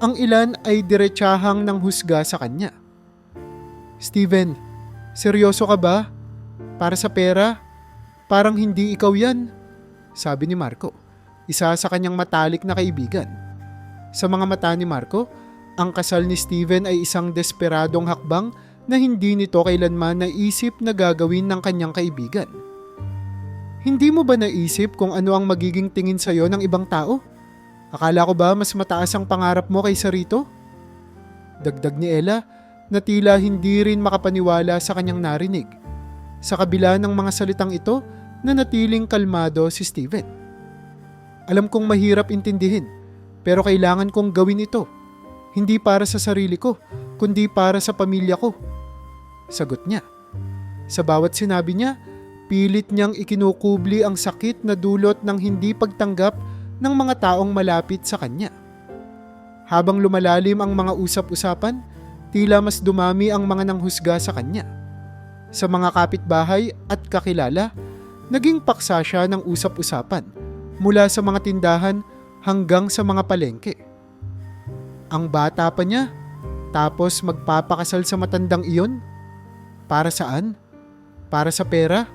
Ang ilan ay diretsahang nanghusga sa kanya. Steven, seryoso ka ba? Para sa pera? Parang hindi ikaw yan, sabi ni Marco, isa sa kanyang matalik na kaibigan. Sa mga mata ni Marco, ang kasal ni Steven ay isang desperadong hakbang na hindi nito kailanman naisip na gagawin ng kanyang kaibigan. Hindi mo ba naisip kung ano ang magiging tingin sa'yo ng ibang tao? Akala ko ba mas mataas ang pangarap mo kaysa rito? Dagdag ni Ella na tila hindi rin makapaniwala sa kanyang narinig. Sa kabila ng mga salitang ito, nanatiling kalmado si Steven. Alam kong mahirap intindihin, pero kailangan kong gawin ito. Hindi para sa sarili ko, kundi para sa pamilya ko. Sagot niya. Sa bawat sinabi niya, pilit niyang ikinukubli ang sakit na dulot ng hindi pagtanggap ng mga taong malapit sa kanya. Habang lumalalim ang mga usap-usapan, tila mas dumami ang mga nanghusga sa kanya. Sa mga kapitbahay at kakilala, naging paksa siya ng usap-usapan mula sa mga tindahan hanggang sa mga palengke. Ang bata pa niya, tapos magpapakasal sa matandang iyon? Para saan? Para sa pera?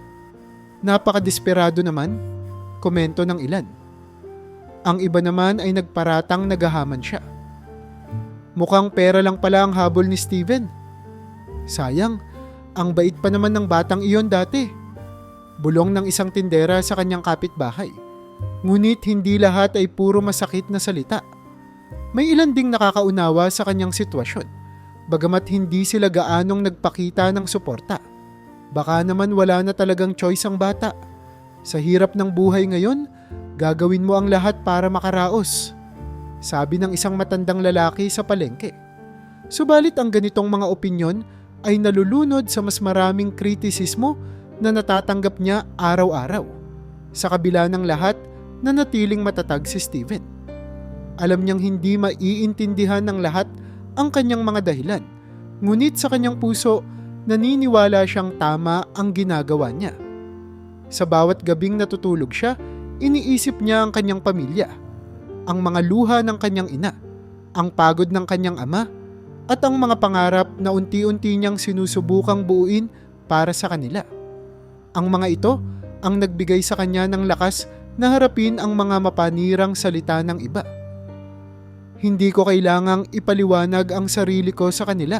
Napakadesperado naman, komento ng ilan. Ang iba naman ay nagparatang nagahaman siya. Mukhang pera lang pala ang habol ni Steven. Sayang, Ang bait pa naman ng batang iyon dati. Bulong ng isang tindera sa kanyang kapitbahay. Ngunit hindi lahat ay puro masakit na salita. May ilan ding nakakaunawa sa kanyang sitwasyon, bagamat hindi sila gaanong nagpakita ng suporta. Baka naman wala na talagang choice ang bata. Sa hirap ng buhay ngayon, gagawin mo ang lahat para makaraos, sabi ng isang matandang lalaki sa palengke. Subalit ang ganitong mga opinyon ay nalulunod sa mas maraming kritisismo na natatanggap niya araw-araw. Sa kabila ng lahat, nanatiling matatag si Steven. Alam niyang hindi maiintindihan ng lahat ang kanyang mga dahilan, ngunit sa kanyang puso, naniniwala siyang tama ang ginagawa niya. Sa bawat gabing natutulog siya, iniisip niya ang kanyang pamilya, ang mga luha ng kanyang ina, ang pagod ng kanyang ama, at ang mga pangarap na unti-unti niyang sinusubukang buuin para sa kanila. Ang mga ito ang nagbigay sa kanya ng lakas na harapin ang mga mapanirang salita ng iba. Hindi ko kailangang ipaliwanag ang sarili ko sa kanila,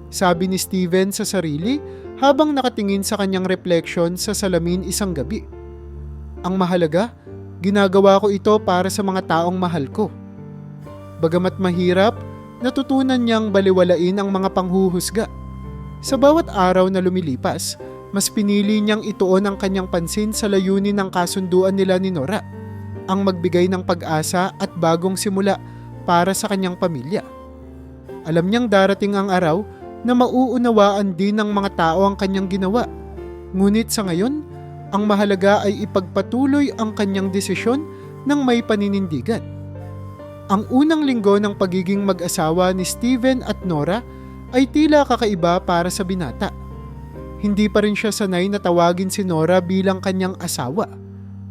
sabi ni Steven sa sarili habang nakatingin sa kanyang reflection sa salamin isang gabi. Ang mahalaga, ginagawa ko ito para sa mga taong mahal ko. Bagamat mahirap, natutunan niyang baliwalain ang mga panghuhusga. Sa bawat araw na lumilipas, mas pinili niyang ituon ang kanyang pansin sa layunin ng kasunduan nila ni Nora, ang magbigay ng pag-asa at bagong simula para sa kanyang pamilya. Alam niyang darating ang araw na mauunawaan din ng mga tao ang kanyang ginawa. Ngunit sa ngayon, ang mahalaga ay ipagpatuloy ang kanyang desisyon ng may paninindigan. Ang unang linggo ng pagiging mag-asawa ni Steven at Nora ay tila kakaiba para sa binata. Hindi pa rin siya sanay na tawagin si Nora bilang kanyang asawa.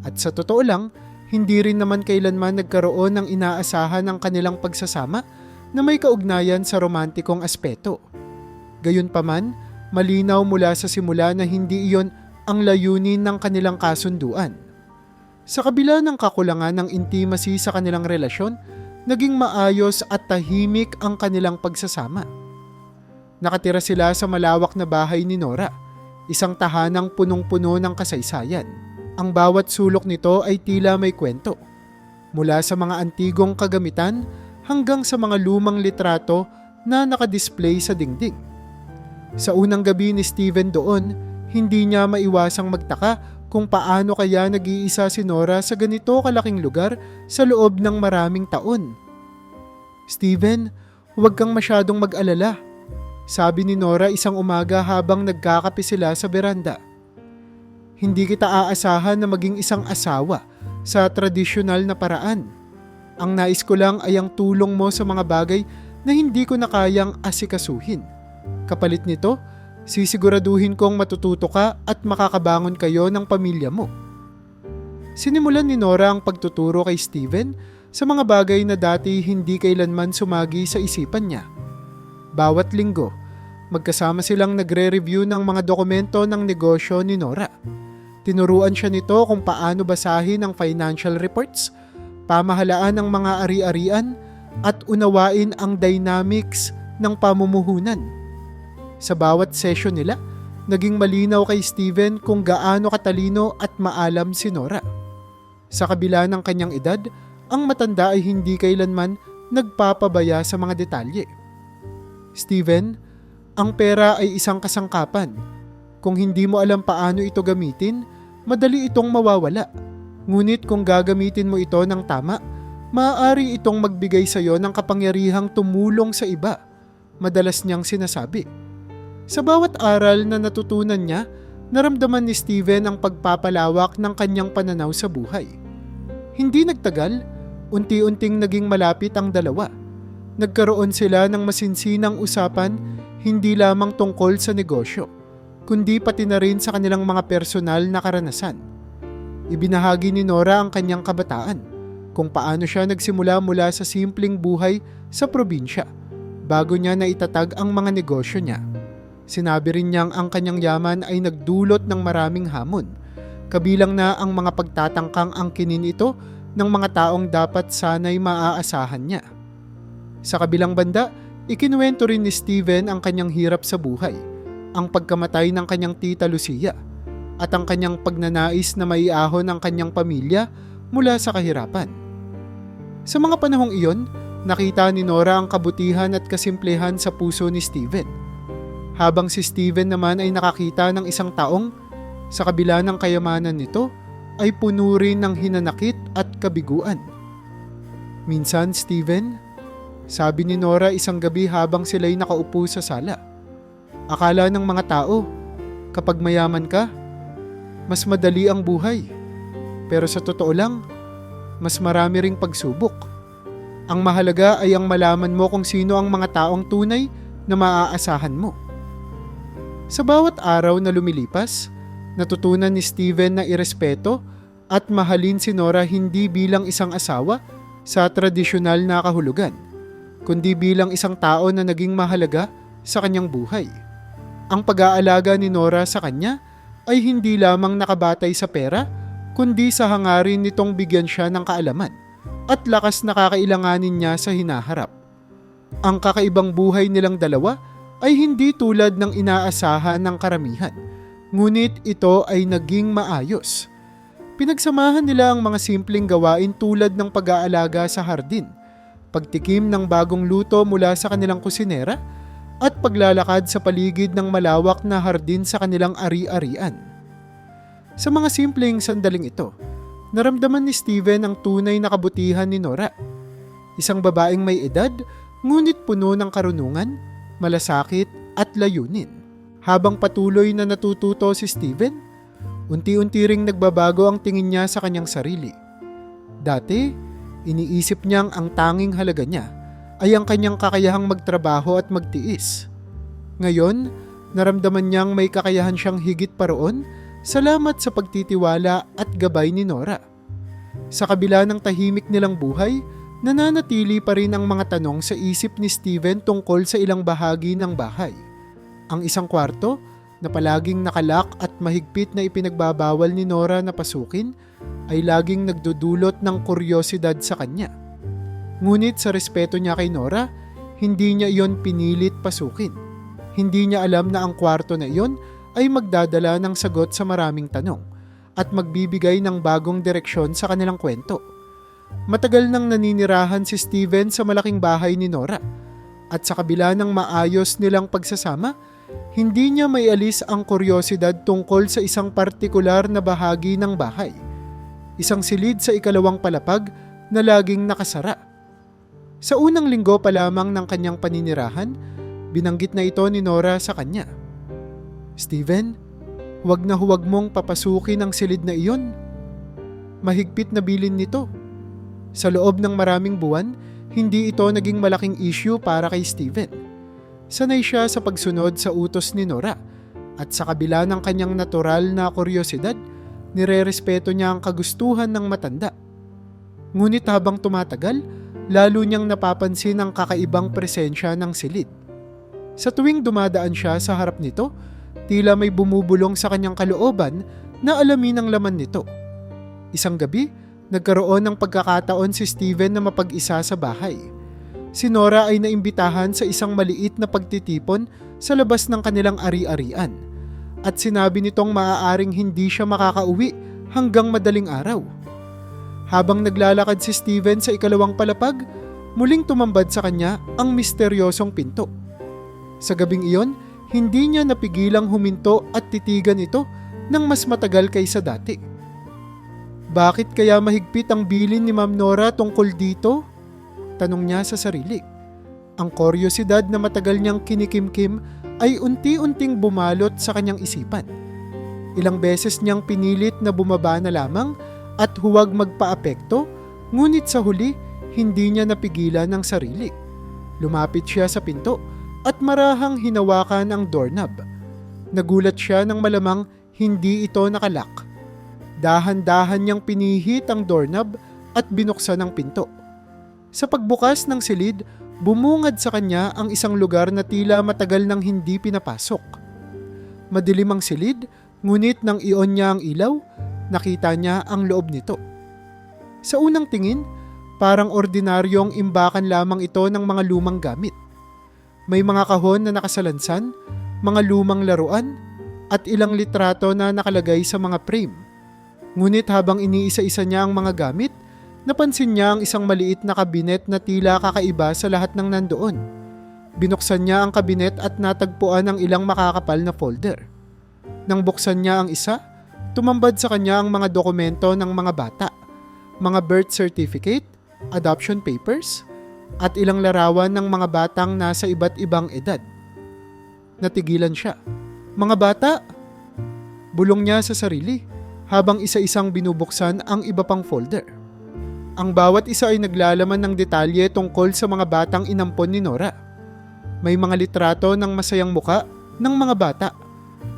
At sa totoo lang, hindi rin naman kailanman nagkaroon ng inaasahan ng kanilang pagsasama na may kaugnayan sa romantikong aspeto. Gayunpaman, malinaw mula sa simula na hindi iyon ang layunin ng kanilang kasunduan. Sa kabila ng kakulangan ng intimacy sa kanilang relasyon, naging maayos at tahimik ang kanilang pagsasama. Nakatira sila sa malawak na bahay ni Nora, isang tahanang punong-puno ng kasaysayan. Ang bawat sulok nito ay tila may kwento, mula sa mga antigong kagamitan hanggang sa mga lumang litrato na nakadisplay sa dingding. Sa unang gabi ni Steven doon, hindi niya maiwasang magtaka kung paano kaya nag-iisa si Nora sa ganito kalaking lugar sa loob ng maraming taon. "Steven, huwag kang masyadong mag-alala," sabi ni Nora isang umaga habang nagkakape sila sa beranda. "Hindi kita aasahan na maging isang asawa sa tradisyonal na paraan. Ang nais ko lang ay ang tulong mo sa mga bagay na hindi ko na kayang asikasuhin. Kapalit nito, sisiguraduhin kong matututo ka at makakabangon kayo ng pamilya mo." Sinimulan ni Nora ang pagtuturo kay Steven sa mga bagay na dati hindi kailanman sumagi sa isipan niya. Bawat linggo, magkasama silang nagre-review ng mga dokumento ng negosyo ni Nora. Tinuruan siya nito kung paano basahin ang financial reports, pamahalaan ng mga ari-arian, at unawain ang dynamics ng pamumuhunan. Sa bawat session nila, naging malinaw kay Steven kung gaano katalino at maalam si Nora. Sa kabila ng kanyang edad, ang matanda ay hindi kailanman nagpapabaya sa mga detalye. "Steven, ang pera ay isang kasangkapan. Kung hindi mo alam paano ito gamitin, madali itong mawawala. Ngunit kung gagamitin mo ito ng tama, maaari itong magbigay sa iyo ng kapangyarihang tumulong sa iba," madalas niyang sinasabi. Sa bawat aral na natutunan niya, naramdaman ni Steven ang pagpapalawak ng kanyang pananaw sa buhay. Hindi nagtagal, unti-unting naging malapit ang dalawa. Nagkaroon sila ng masinsinang usapan, hindi lamang tungkol sa negosyo, kundi pati na rin sa kanilang mga personal na karanasan. Ibinahagi ni Nora ang kanyang kabataan, kung paano siya nagsimula mula sa simpleng buhay sa probinsya, bago niya naitatag ang mga negosyo niya. Sinabi rin niyang ang kanyang yaman ay nagdulot ng maraming hamon, kabilang na ang mga pagtatangkang angkinin ito ng mga taong dapat sanay maaasahan niya. Sa kabilang banda, ikinuwento rin ni Steven ang kanyang hirap sa buhay, ang pagkamatay ng kanyang tita Lucia at ang kanyang pagnanais na maiahon ang kanyang pamilya mula sa kahirapan. Sa mga panahong iyon, nakita ni Nora ang kabutihan at kasimplehan sa puso ni Steven. Habang si Steven naman ay nakakita ng isang taong sa kabila ng kayamanan nito ay puno rin ng hinanakit at kabiguan. Minsan, Steven, sabi ni Nora isang gabi habang sila'y nakaupo sa sala, akala ng mga tao, kapag mayaman ka, mas madali ang buhay. Pero sa totoo lang, mas marami ring pagsubok. Ang mahalaga ay ang malaman mo kung sino ang mga taong tunay na maaasahan mo. Sa bawat araw na lumilipas, natutunan ni Steven na irespeto at mahalin si Nora hindi bilang isang asawa sa tradisyonal na kahulugan, kundi bilang isang tao na naging mahalaga sa kanyang buhay. Ang pag-aalaga ni Nora sa kanya ay hindi lamang nakabatay sa pera, kundi sa hangarin nitong bigyan siya ng kaalaman at lakas na kakailanganin niya sa hinaharap. Ang kakaibang buhay nilang dalawa ay hindi tulad ng inaasahan ng karamihan, ngunit ito ay naging maayos. Pinagsamahan nila ang mga simpleng gawain tulad ng pag-aalaga sa hardin, pagtikim ng bagong luto mula sa kanilang kusinera, at paglalakad sa paligid ng malawak na hardin sa kanilang ari-arian. Sa mga simpleng sandaling ito, naramdaman ni Steven ang tunay na kabutihan ni Nora. Isang babaeng may edad, ngunit puno ng karunungan, malasakit at layunin. Habang patuloy na natututo si Steven, unti-unti ring nagbabago ang tingin niya sa kanyang sarili. Dati, iniisip niyang ang tanging halaga niya ay ang kanyang kakayahang magtrabaho at magtiis. Ngayon, naramdaman niyang may kakayahan siyang higit pa roon salamat sa pagtitiwala at gabay ni Nora. Sa kabila ng tahimik nilang buhay, nananatili pa rin ang mga tanong sa isip ni Steven tungkol sa ilang bahagi ng bahay. Ang isang kwarto na palaging nakalak at mahigpit na ipinagbabawal ni Nora na pasukin ay laging nagdudulot ng kuryosidad sa kanya. Ngunit sa respeto niya kay Nora, hindi niya iyon pinilit pasukin. Hindi niya alam na ang kwarto na iyon ay magdadala ng sagot sa maraming tanong at magbibigay ng bagong direksyon sa kanilang kwento. Matagal nang naninirahan si Steven sa malaking bahay ni Nora at sa kabila ng maayos nilang pagsasama, hindi niya maialis ang kuryosidad tungkol sa isang partikular na bahagi ng bahay. Isang silid sa ikalawang palapag na laging nakasara. Sa unang linggo pa lamang ng kanyang paninirahan, binanggit na ito ni Nora sa kanya. Steven, huwag na huwag mong papasukin ang silid na iyon. Mahigpit na bilin nito. Sa loob ng maraming buwan, hindi ito naging malaking issue para kay Steven. Sanay siya sa pagsunod sa utos ni Nora at sa kabila ng kanyang natural na kuryosidad, nirerespeto niya ang kagustuhan ng matanda. Ngunit habang tumatagal, lalo niyang napapansin ang kakaibang presensya ng silid. Sa tuwing dumadaan siya sa harap nito, tila may bumubulong sa kanyang kalooban na alamin ang laman nito. Isang gabi, nagkaroon ng pagkakataon si Steven na mapag-isa sa bahay. Si Nora ay naimbitahan sa isang maliit na pagtitipon sa labas ng kanilang ari-arian at sinabi nitong maaaring hindi siya makakauwi hanggang madaling araw. Habang naglalakad si Steven sa ikalawang palapag, muling tumambad sa kanya ang misteryosong pinto. Sa gabing iyon, hindi niya napigilang huminto at titigan ito ng mas matagal kaysa dati. Bakit kaya mahigpit ang bilin ni Ma'am Nora tungkol dito? Tanong niya sa sarili. Ang kuryosidad na matagal niyang kinikimkim ay unti-unting bumalot sa kanyang isipan. Ilang beses niyang pinilit na bumaba na lamang at huwag magpaapekto, ngunit sa huli, hindi niya napigilan ang sarili. Lumapit siya sa pinto at marahang hinawakan ang doorknob. Nagulat siya nang malamang hindi ito nakalak. Dahan-dahan niyang pinihit ang doorknob at binuksan ang pinto. Sa pagbukas ng silid, bumungad sa kanya ang isang lugar na tila matagal nang hindi pinapasok. Madilim ang silid, ngunit nang i-on niya ang ilaw, nakita niya ang loob nito. Sa unang tingin, parang ordinaryong imbakan lamang ito ng mga lumang gamit. May mga kahon na nakasalansan, mga lumang laruan, at ilang litrato na nakalagay sa mga frame. Ngunit habang iniisa-isa niya ang mga gamit, napansin niya ang isang maliit na kabinet na tila kakaiba sa lahat ng nandoon. Binuksan niya ang kabinet at natagpuan ang ilang makakapal na folder. Nang buksan niya ang isa, tumambad sa kanya ang mga dokumento ng mga bata, mga birth certificate, adoption papers, at ilang larawan ng mga batang nasa iba't ibang edad. Natigilan siya. "Mga bata!" Bulong niya sa sarili habang isa-isang binubuksan ang iba pang folder. Ang bawat isa ay naglalaman ng detalye tungkol sa mga batang inampon ni Nora. May mga litrato ng masayang muka ng mga bata,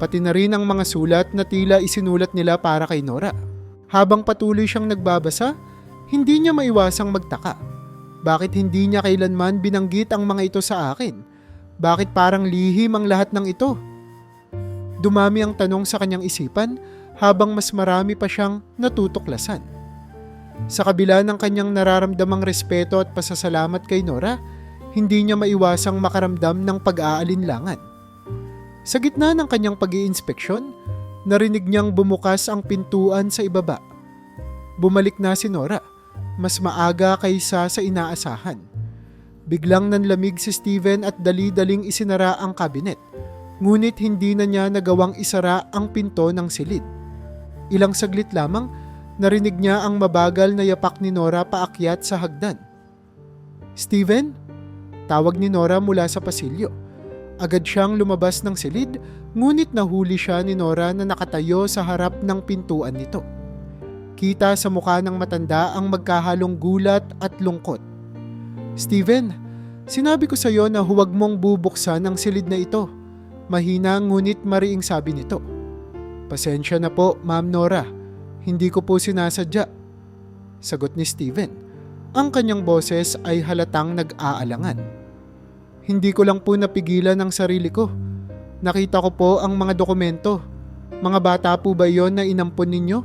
pati na rin ang mga sulat na tila isinulat nila para kay Nora. Habang patuloy siyang nagbabasa, hindi niya maiwasang magtaka. Bakit hindi niya kailanman binanggit ang mga ito sa akin? Bakit parang lihim ang lahat ng ito? Dumami ang tanong sa kanyang isipan habang mas marami pa siyang natutuklasan. Sa kabila ng kanyang nararamdamang respeto at pasasalamat kay Nora, hindi niya maiwasang makaramdam ng pag-aalinlangan. Sa gitna ng kanyang pag-iinspeksyon, narinig niyang bumukas ang pintuan sa ibaba. Bumalik na si Nora, mas maaga kaysa sa inaasahan. Biglang nanlamig si Steven at dali-daling isinara ang kabinet, ngunit hindi na niya nagawang isara ang pinto ng silid. Ilang saglit lamang, narinig niya ang mabagal na yapak ni Nora paakyat sa hagdan. "Steven?" Tawag ni Nora mula sa pasilyo. Agad siyang lumabas ng silid, ngunit nahuli siya ni Nora na nakatayo sa harap ng pintuan nito. Kita sa mukha ng matanda ang magkahalong gulat at lungkot. "Steven, sinabi ko sa iyo na huwag mong bubuksan ang silid na ito." Mahina ngunit mariing sabi nito. "Pasensya na po, Ma'am Nora. Hindi ko po sinasadya." Sagot ni Steven. Ang kanyang boses ay halatang nag-aalangan. "Hindi ko lang po napigilan ang sarili ko. Nakita ko po ang mga dokumento. Mga bata po ba iyon na inampon ninyo?"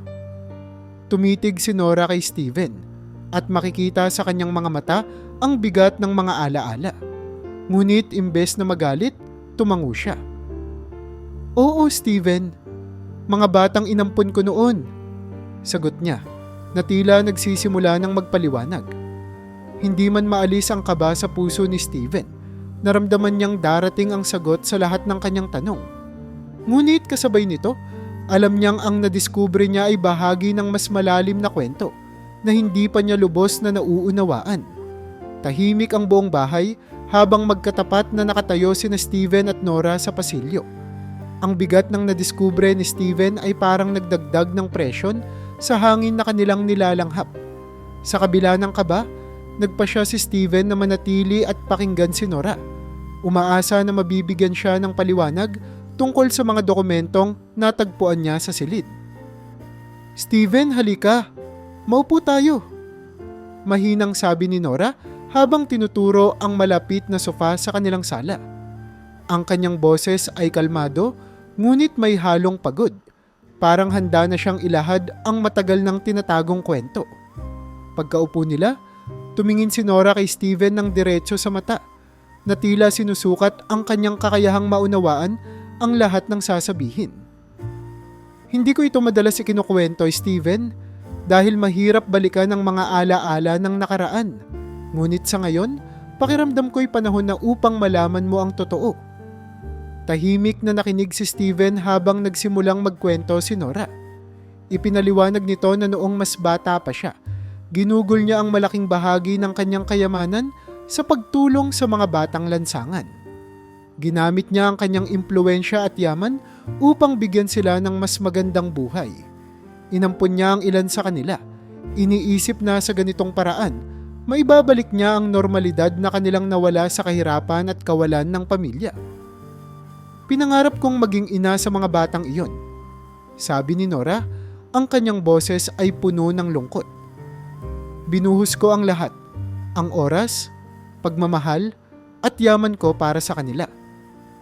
Tumitig si Nora kay Steven at makikita sa kanyang mga mata ang bigat ng mga alaala. Ngunit imbes na magalit, tumango siya. "Oo, Steven. Mga batang inampon ko noon." Sagot niya, na tila nagsisimula ng magpaliwanag. Hindi man maalis ang kaba sa puso ni Steven, naramdaman niyang darating ang sagot sa lahat ng kanyang tanong. Ngunit kasabay nito, alam niyang ang nadiskubre niya ay bahagi ng mas malalim na kwento na hindi pa niya lubos na nauunawaan. Tahimik ang buong bahay habang magkatapat na nakatayo sina Steven at Nora sa pasilyo. Ang bigat ng nadiskubre ni Steven ay parang nagdagdag ng presyon sa hangin na kanilang nilalanghap. Sa kabila ng kaba, nagpasya si Steven na manatili at pakinggan si Nora. Umaasa na mabibigyan siya ng paliwanag tungkol sa mga dokumentong natagpuan niya sa silid. "Steven, halika. Maupo tayo." Mahinang sabi ni Nora habang tinuturo ang malapit na sofa sa kanilang sala. Ang kanyang boses ay kalmado, ngunit may halong pagod. Parang handa na siyang ilahad ang matagal ng tinatagong kwento. Pagkaupo nila, tumingin si Nora kay Steven ng diretso sa mata, na tila sinusukat ang kanyang kakayahang maunawaan ang lahat ng sasabihin. "Hindi ko ito madalas ikinukwento, Steven, dahil mahirap balikan ang mga alaala ng nakaraan. Ngunit sa ngayon, pakiramdam ko'y panahon na upang malaman mo ang totoo." Tahimik na nakinig si Steven habang nagsimulang magkwento si Nora. Ipinaliwanag nito na noong mas bata pa siya, ginugol niya ang malaking bahagi ng kanyang kayamanan sa pagtulong sa mga batang lansangan. Ginamit niya ang kanyang impluwensya at yaman upang bigyan sila ng mas magandang buhay. Inampon niya ang ilan sa kanila. Iniisip na sa ganitong paraan, maibabalik niya ang normalidad na kanilang nawala sa kahirapan at kawalan ng pamilya. "Pinangarap kong maging ina sa mga batang iyon," sabi ni Nora, ang kanyang boses ay puno ng lungkot. "Binuhos ko ang lahat, ang oras, pagmamahal, at yaman ko para sa kanila.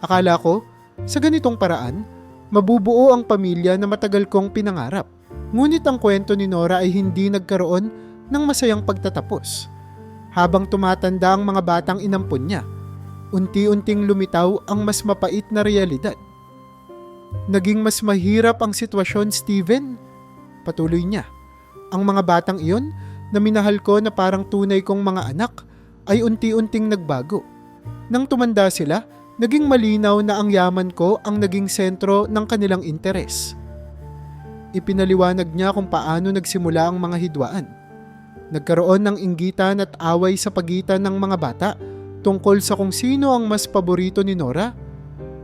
Akala ko, sa ganitong paraan, mabubuo ang pamilya na matagal kong pinangarap." Ngunit ang kwento ni Nora ay hindi nagkaroon ng masayang pagtatapos. Habang tumatanda ang mga batang inampon niya, unti-unting lumitaw ang mas mapait na realidad. Naging mas mahirap ang sitwasyon, Steven. Patuloy niya. Ang mga batang iyon na minahal ko na parang tunay kong mga anak ay unti-unting nagbago. Nang tumanda sila, naging malinaw na ang yaman ko ang naging sentro ng kanilang interes. Ipinaliwanag niya kung paano nagsimula ang mga hidwaan. Nagkaroon ng inggitan at away sa pagitan ng mga bata tungkol sa kung sino ang mas paborito ni Nora,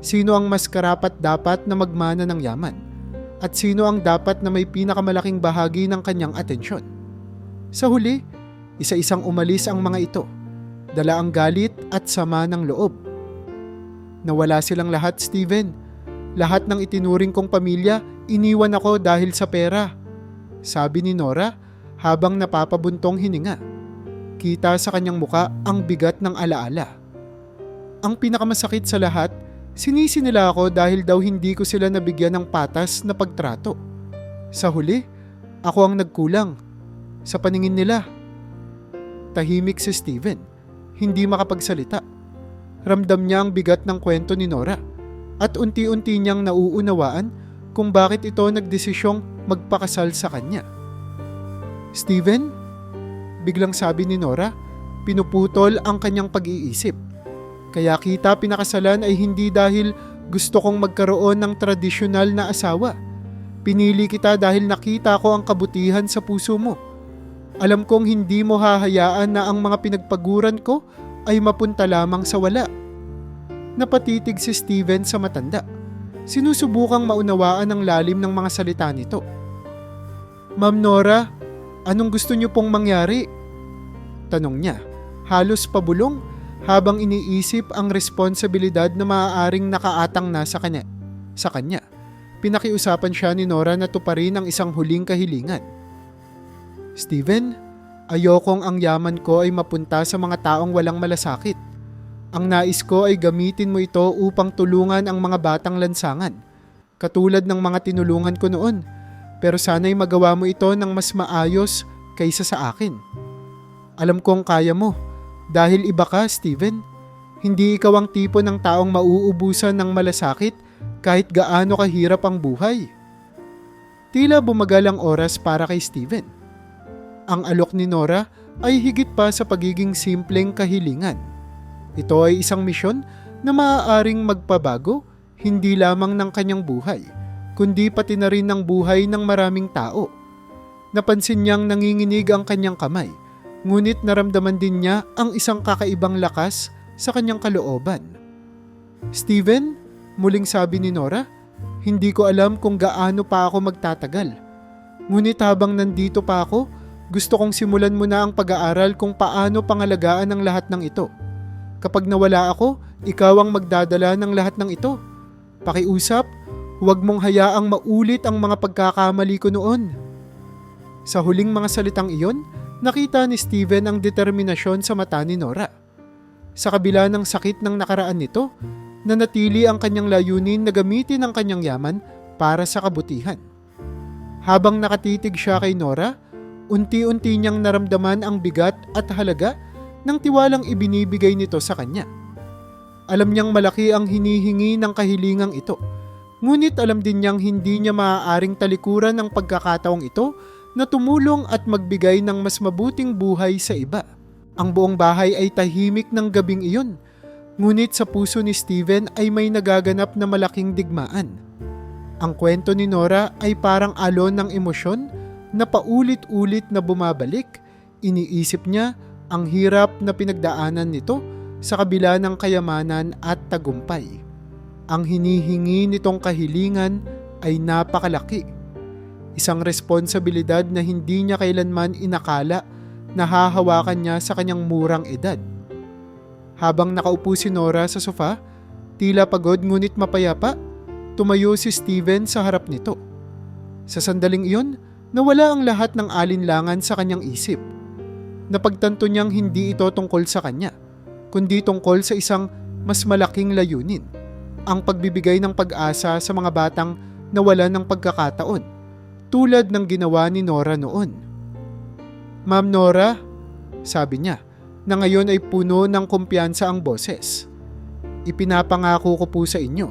sino ang mas karapat-dapat na magmana ng yaman, at sino ang dapat na may pinakamalaking bahagi ng kanyang atensyon. Sa huli, isa-isang umalis ang mga ito, dala ang galit at sama ng loob. Nawala silang lahat, Steven. Lahat ng itinuring kong pamilya, iniwan ako dahil sa pera. Sabi ni Nora habang napapabuntong hininga. Kita sa kanyang muka ang bigat ng alaala. Ang pinakamasakit sa lahat, sinisi nila ako dahil daw hindi ko sila nabigyan ng patas na pagtrato. Sa huli, ako ang nagkulang. Sa paningin nila. Tahimik si Steven, hindi makapagsalita. Ramdam niya ang bigat ng kwento ni Nora at unti-unti niyang nauunawaan kung bakit ito nagdesisyong magpakasal sa kanya. Steven? Biglang sabi ni Nora, pinuputol ang kanyang pag-iisip. Kaya kita pinakasalan ay hindi dahil gusto kong magkaroon ng tradisyonal na asawa. Pinili kita dahil nakita ko ang kabutihan sa puso mo. Alam kong hindi mo hahayaan na ang mga pinagpaguran ko ay mapunta lamang sa wala. Napatitig si Steven sa matanda. Sinusubukang maunawaan ang lalim ng mga salita nito. Ma'am Nora, anong gusto niyo pong mangyari? Tanong niya, halos pabulong habang iniisip ang responsibilidad na maaaring nakaatang na sa kanya. Pinakiusapan siya ni Nora na tuparin ang isang huling kahilingan. Steven, ayokong ang yaman ko ay mapunta sa mga taong walang malasakit. Ang nais ko ay gamitin mo ito upang tulungan ang mga batang lansangan, katulad ng mga tinulungan ko noon. Pero sana'y magawa mo ito ng mas maayos kaysa sa akin. Alam kong kaya mo, dahil iba ka, Steven. Hindi ikaw ang tipo ng taong mauubusan ng malasakit kahit gaano kahirap ang buhay. Tila bumagal ang oras para kay Steven. Ang alok ni Nora ay higit pa sa pagiging simpleng kahilingan. Ito ay isang misyon na maaaring magpabago hindi lamang ng kanyang buhay, kundi pati na rin ng buhay ng maraming tao. Napansin niyang nanginginig ang kanyang kamay, ngunit naramdaman din niya ang isang kakaibang lakas sa kanyang kalooban. Steven, muling sabi ni Nora, hindi ko alam kung gaano pa ako magtatagal. Ngunit habang nandito pa ako, gusto kong simulan mo na ang pag-aaral kung paano pangalagaan ang lahat ng ito. Kapag nawala ako, ikaw ang magdadala ng lahat ng ito. Pakiusap, huwag mong hayaang maulit ang mga pagkakamali ko noon. Sa huling mga salitang iyon, nakita ni Steven ang determinasyon sa mata ni Nora. Sa kabila ng sakit ng nakaraan nito, nanatili ang kanyang layunin na gamitin ang kanyang yaman para sa kabutihan. Habang nakatitig siya kay Nora, unti-unti niyang naramdaman ang bigat at halaga ng tiwalang ibinibigay nito sa kanya. Alam niyang malaki ang hinihingi ng kahilingang ito, ngunit alam din niyang hindi niya maaaring talikuran ang pagkakataong ito na tumulong at magbigay ng mas mabuting buhay sa iba. Ang buong bahay ay tahimik ng gabing iyon, ngunit sa puso ni Steven ay may nagaganap na malaking digmaan. Ang kwento ni Nora ay parang alon ng emosyon na paulit-ulit na bumabalik. Iniisip niya ang hirap na pinagdaanan nito sa kabila ng kayamanan at tagumpay. Ang hinihingi nitong kahilingan ay napakalaki. Isang responsibilidad na hindi niya kailanman inakala na hahawakan niya sa kanyang murang edad. Habang nakaupo si Nora sa sofa, tila pagod ngunit mapayapa, tumayo si Steven sa harap nito. Sa sandaling iyon, nawala ang lahat ng alinlangan sa kanyang isip. Napagtanto niyang hindi ito tungkol sa kanya, kundi tungkol sa isang mas malaking layunin, ang pagbibigay ng pag-asa sa mga batang nawalan ng pagkakataon, tulad ng ginawa ni Nora noon. Ma'am Nora, sabi niya, na ngayon ay puno ng kumpiyansa ang boses. Ipinapangako ko po sa inyo.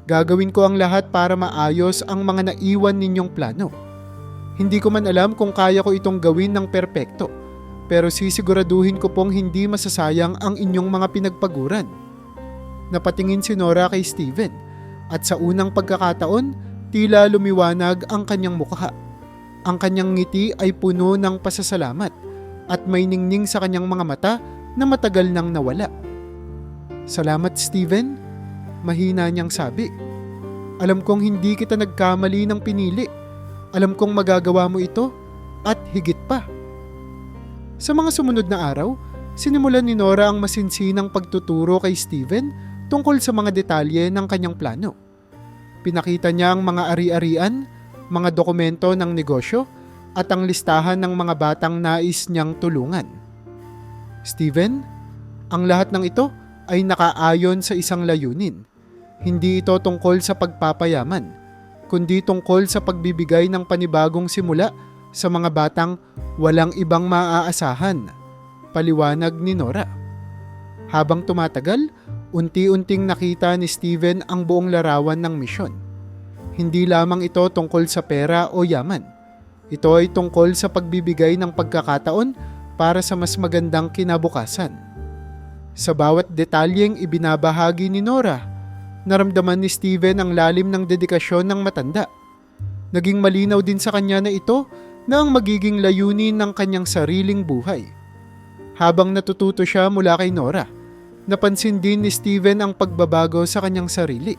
Gagawin ko ang lahat para maayos ang mga naiwan ninyong plano. Hindi ko man alam kung kaya ko itong gawin ng perpekto, pero sisiguraduhin ko pong hindi masasayang ang inyong mga pinagpaguran. Napatingin si Nora kay Steven at sa unang pagkakataon, tila lumiwanag ang kanyang mukha. Ang kanyang ngiti ay puno ng pasasalamat at may ningning sa kanyang mga mata na matagal nang nawala. "Salamat, Steven," mahina niyang sabi. "Alam kong hindi kita nagkamali ng pinili. Alam kong magagawa mo ito at higit pa." Sa mga sumunod na araw, sinimulan ni Nora ang masinsinang pagtuturo kay Steven tungkol sa mga detalye ng kanyang plano. Pinakita niya ang mga ari-arian, mga dokumento ng negosyo at ang listahan ng mga batang nais niyang tulungan. "Steven, ang lahat ng ito ay nakaayon sa isang layunin. Hindi ito tungkol sa pagpapayaman, kundi tungkol sa pagbibigay ng panibagong simula sa mga batang walang ibang maaasahan," paliwanag ni Nora. Habang tumatagal, unti-unting nakita ni Steven ang buong larawan ng misyon. Hindi lamang ito tungkol sa pera o yaman. Ito ay tungkol sa pagbibigay ng pagkakataon para sa mas magandang kinabukasan. Sa bawat detalyeng ibinabahagi ni Nora, naramdaman ni Steven ang lalim ng dedikasyon ng matanda. Naging malinaw din sa kanya na ito na ang magiging layunin ng kanyang sariling buhay. Habang natututo siya mula kay Nora, napansin din ni Steven ang pagbabago sa kanyang sarili.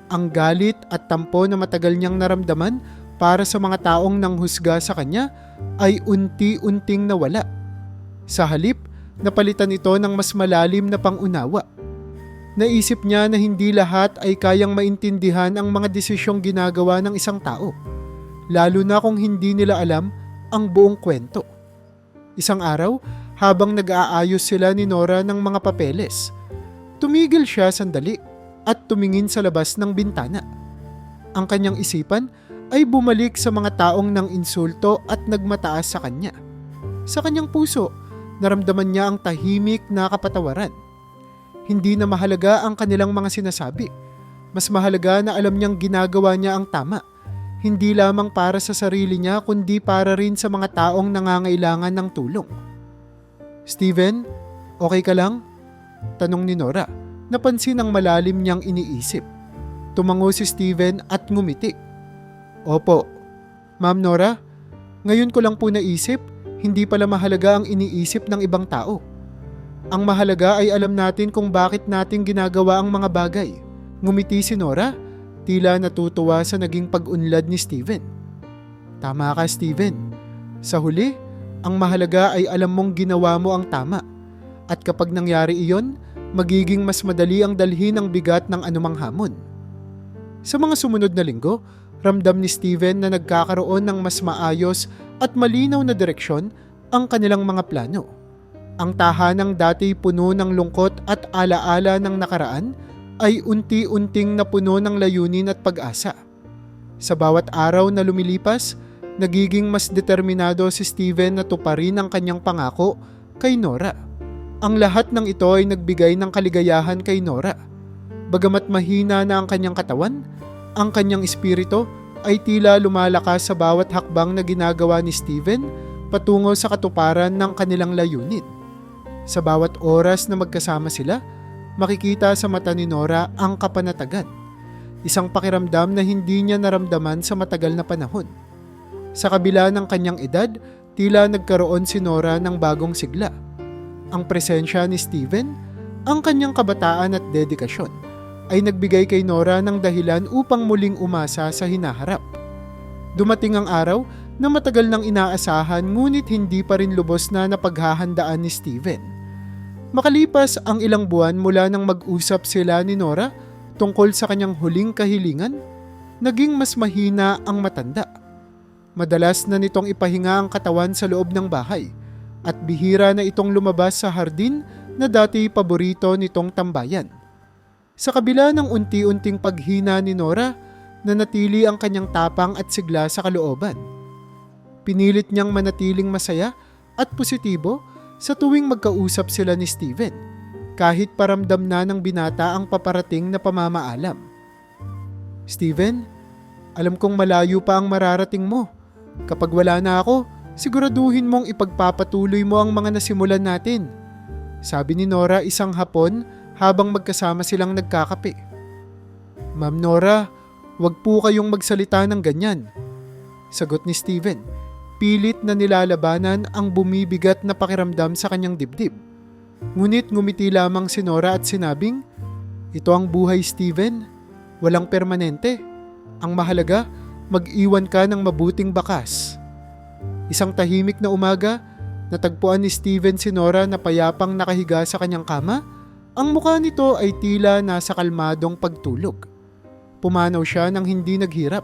Ang galit at tampo na matagal niyang naramdaman para sa mga taong nanghusga sa kanya ay unti-unting nawala. Sa halip, napalitan ito ng mas malalim na pangunawa. Naisip niya na hindi lahat ay kayang maintindihan ang mga desisyong ginagawa ng isang tao, lalo na kung hindi nila alam ang buong kwento. Isang araw, habang nag-aayos sila ni Nora ng mga papeles, tumigil siya sandali at tumingin sa labas ng bintana. Ang kanyang isipan ay bumalik sa mga taong nang insulto at nagmataas sa kanya. Sa kanyang puso, naramdaman niya ang tahimik na kapatawaran. Hindi na mahalaga ang kanilang mga sinasabi. Mas mahalaga na alam niyang ginagawa niya ang tama. Hindi lamang para sa sarili niya kundi para rin sa mga taong nangangailangan ng tulong. "Steven, okay ka lang?" tanong ni Nora. Napansin ang malalim niyang iniisip. Tumango si Steven at ngumiti. "Opo. Ma'am Nora, ngayon ko lang po naisip, hindi pala mahalaga ang iniisip ng ibang tao. Ang mahalaga ay alam natin kung bakit natin ginagawa ang mga bagay." Ngumiti si Nora, tila natutuwa sa naging pag-unlad ni Steven. "Tama ka, Steven. Sa huli, ang mahalaga ay alam mong ginawa mo ang tama. At kapag nangyari iyon, magiging mas madali ang dalhin ang bigat ng anumang hamon." Sa mga sumunod na linggo, ramdam ni Steven na nagkakaroon ng mas maayos at malinaw na direksyon ang kanilang mga plano. Ang tahanang dati puno ng lungkot at alaala ng nakaraan ay unti-unting napuno ng layunin at pag-asa. Sa bawat araw na lumilipas, nagiging mas determinado si Steven na tuparin ang kanyang pangako kay Nora. Ang lahat ng ito ay nagbigay ng kaligayahan kay Nora. Bagamat mahina na ang kanyang katawan, ang kanyang espiritu ay tila lumalakas sa bawat hakbang na ginagawa ni Steven patungo sa katuparan ng kanilang layunin. Sa bawat oras na magkasama sila, makikita sa mata ni Nora ang kapanatagan. Isang pakiramdam na hindi niya naramdaman sa matagal na panahon. Sa kabila ng kanyang edad, tila nagkaroon si Nora ng bagong sigla. Ang presensya ni Steven, ang kanyang kabataan at dedikasyon, ay nagbigay kay Nora ng dahilan upang muling umasa sa hinaharap. Dumating ang araw na matagal nang inaasahan ngunit hindi pa rin lubos na napaghahandaan ni Steven. Makalipas ang ilang buwan mula nang mag-usap sila ni Nora tungkol sa kanyang huling kahilingan, naging mas mahina ang matanda. Madalas na nitong ipahinga ang katawan sa loob ng bahay at bihira na itong lumabas sa hardin na dati paborito nitong tambayan. Sa kabila ng unti-unting paghina ni Nora, nanatili ang kanyang tapang at sigla sa kalooban. Pinilit niyang manatiling masaya at positibo sa tuwing magkausap sila ni Steven, kahit paramdam na ng binata ang paparating na pamamaalam. Steven, alam kong malayo pa ang mararating mo. Kapag wala na ako, siguraduhin mong ipagpapatuloy mo ang mga nasimulan natin. Sabi ni Nora isang hapon habang magkasama silang nagkakape. Ma'am Nora, wag po kayong magsalita ng ganyan. Sagot ni Steven, pilit na nilalabanan ang bumibigat na pakiramdam sa kanyang dibdib. Ngunit ngumiti lamang si Nora at sinabing, ito ang buhay, Steven. Walang permanente. Ang mahalaga, mag-iwan ka ng mabuting bakas. Isang tahimik na umaga, natagpuan ni Steven si Nora na payapang nakahiga sa kanyang kama. Ang mukha nito ay tila nasa kalmadong pagtulog. Pumanaw siya nang hindi naghirap.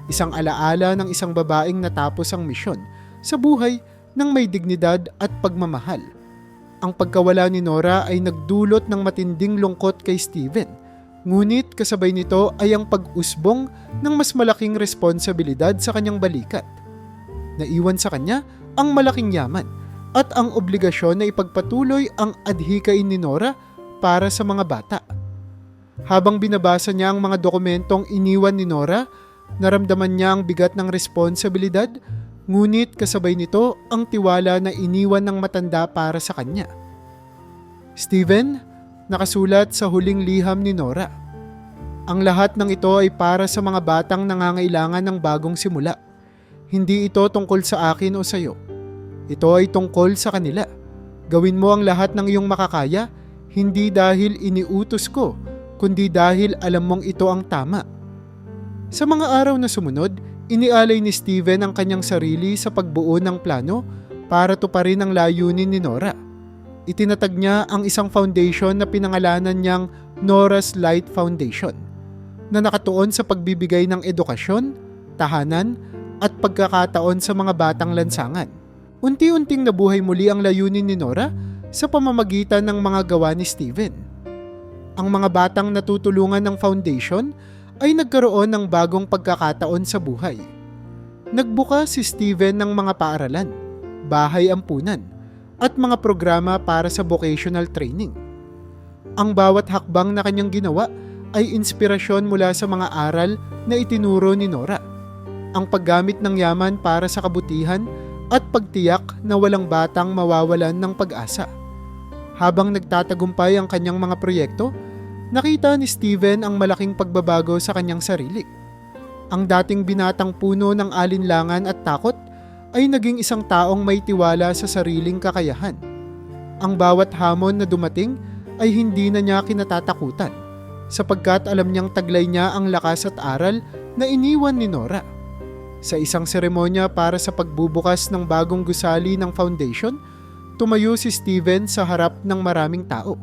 Isang alaala ng isang babaeng natapos ang misyon sa buhay ng may dignidad at pagmamahal. Ang pagkawala ni Nora ay nagdulot ng matinding lungkot kay Steven. Ngunit kasabay nito ay ang pag-usbong ng mas malaking responsibilidad sa kanyang balikat. Naiwan sa kanya ang malaking yaman at ang obligasyon na ipagpatuloy ang adhikain ni Nora para sa mga bata. Habang binabasa niya ang mga dokumentong iniwan ni Nora, naramdaman niya ang bigat ng responsibilidad, ngunit kasabay nito ang tiwala na iniwan ng matanda para sa kanya. Steven, nakasulat sa huling liham ni Nora. Ang lahat ng ito ay para sa mga batang nangangailangan ng bagong simula. Hindi ito tungkol sa akin o sa iyo. Ito ay tungkol sa kanila. Gawin mo ang lahat ng iyong makakaya, hindi dahil iniutos ko, kundi dahil alam mong ito ang tama. Sa mga araw na sumunod, inialay ni Steven ang kanyang sarili sa pagbuo ng plano para tuparin ang layunin ni Nora. Itinatag niya ang isang foundation na pinangalanan niyang Nora's Light Foundation, na nakatuon sa pagbibigay ng edukasyon, tahanan, at pagkakataon sa mga batang lansangan. Unti-unting nabuhay muli ang layunin ni Nora sa pamamagitan ng mga gawa ni Steven. Ang mga batang natutulungan ng foundation ay nagkaroon ng bagong pagkakataon sa buhay. Nagbuka si Steven ng mga paaralan, bahay ampunan, at mga programa para sa vocational training. Ang bawat hakbang na kanyang ginawa ay inspirasyon mula sa mga aral na itinuro ni Nora. Ang paggamit ng yaman para sa kabutihan at pagtiyak na walang batang mawawalan ng pag-asa. Habang nagtatagumpay ang kanyang mga proyekto, nakita ni Steven ang malaking pagbabago sa kanyang sarili. Ang dating binatang puno ng alinlangan at takot ay naging isang taong may tiwala sa sariling kakayahan. Ang bawat hamon na dumating ay hindi na niya kinatatakutan, sapagkat alam niyang taglay niya ang lakas at aral na iniwan ni Nora. Sa isang seremonya para sa pagbubukas ng bagong gusali ng foundation, tumayo si Steven sa harap ng maraming tao.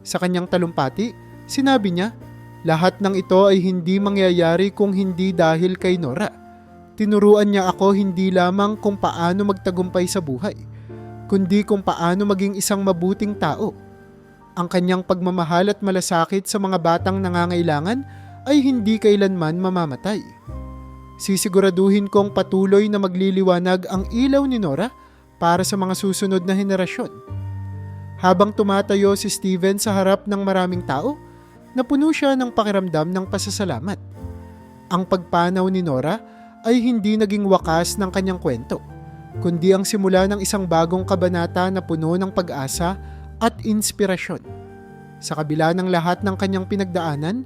Sa kanyang talumpati, sinabi niya, lahat ng ito ay hindi mangyayari kung hindi dahil kay Nora. Tinuruan niya ako hindi lamang kung paano magtagumpay sa buhay, kundi kung paano maging isang mabuting tao. Ang kanyang pagmamahal at malasakit sa mga batang nangangailangan ay hindi kailanman mamamatay. Sisiguraduhin kong patuloy na magliliwanag ang ilaw ni Nora para sa mga susunod na henerasyon. Habang tumatayo si Steven sa harap ng maraming tao, napuno siya ng pakiramdam ng pasasalamat. Ang pagpanaw ni Nora ay hindi naging wakas ng kanyang kwento, kundi ang simula ng isang bagong kabanata na puno ng pag-asa at inspirasyon. Sa kabila ng lahat ng kanyang pinagdaanan,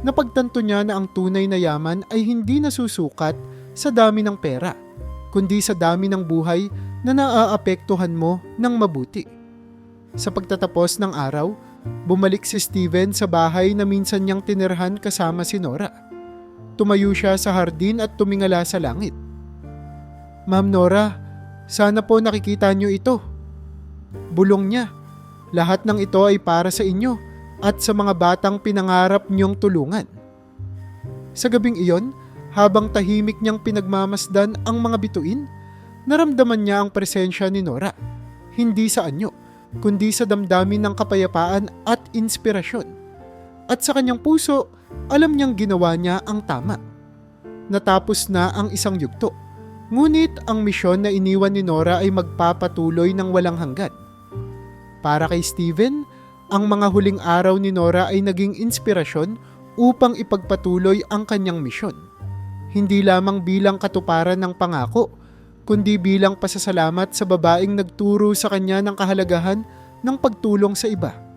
napagtanto niya na ang tunay na yaman ay hindi nasusukat sa dami ng pera, kundi sa dami ng buhay na naaapektuhan mo ng mabuti. Sa pagtatapos ng araw, bumalik si Steven sa bahay na minsan niyang tinirhan kasama si Nora. Tumayo siya sa hardin at tumingala sa langit. Ma'am Nora, sana po nakikita niyo ito. Bulong niya, lahat ng ito ay para sa inyo at sa mga batang pinangarap niyong tulungan. Sa gabing iyon, habang tahimik niyang pinagmamasdan ang mga bituin, naramdaman niya ang presensya ni Nora, hindi sa anyo, kundi sa damdamin ng kapayapaan at inspirasyon. At sa kanyang puso, alam niyang ginawa niya ang tama. Natapos na ang isang yugto, ngunit ang misyon na iniwan ni Nora ay magpapatuloy ng walang hanggan. Para kay Steven, Ang mga huling araw ni Nora ay naging inspirasyon upang ipagpatuloy ang kanyang misyon. Hindi lamang bilang katuparan ng pangako, kundi bilang pasasalamat sa babaeng nagturo sa kanya ng kahalagahan ng pagtulong sa iba.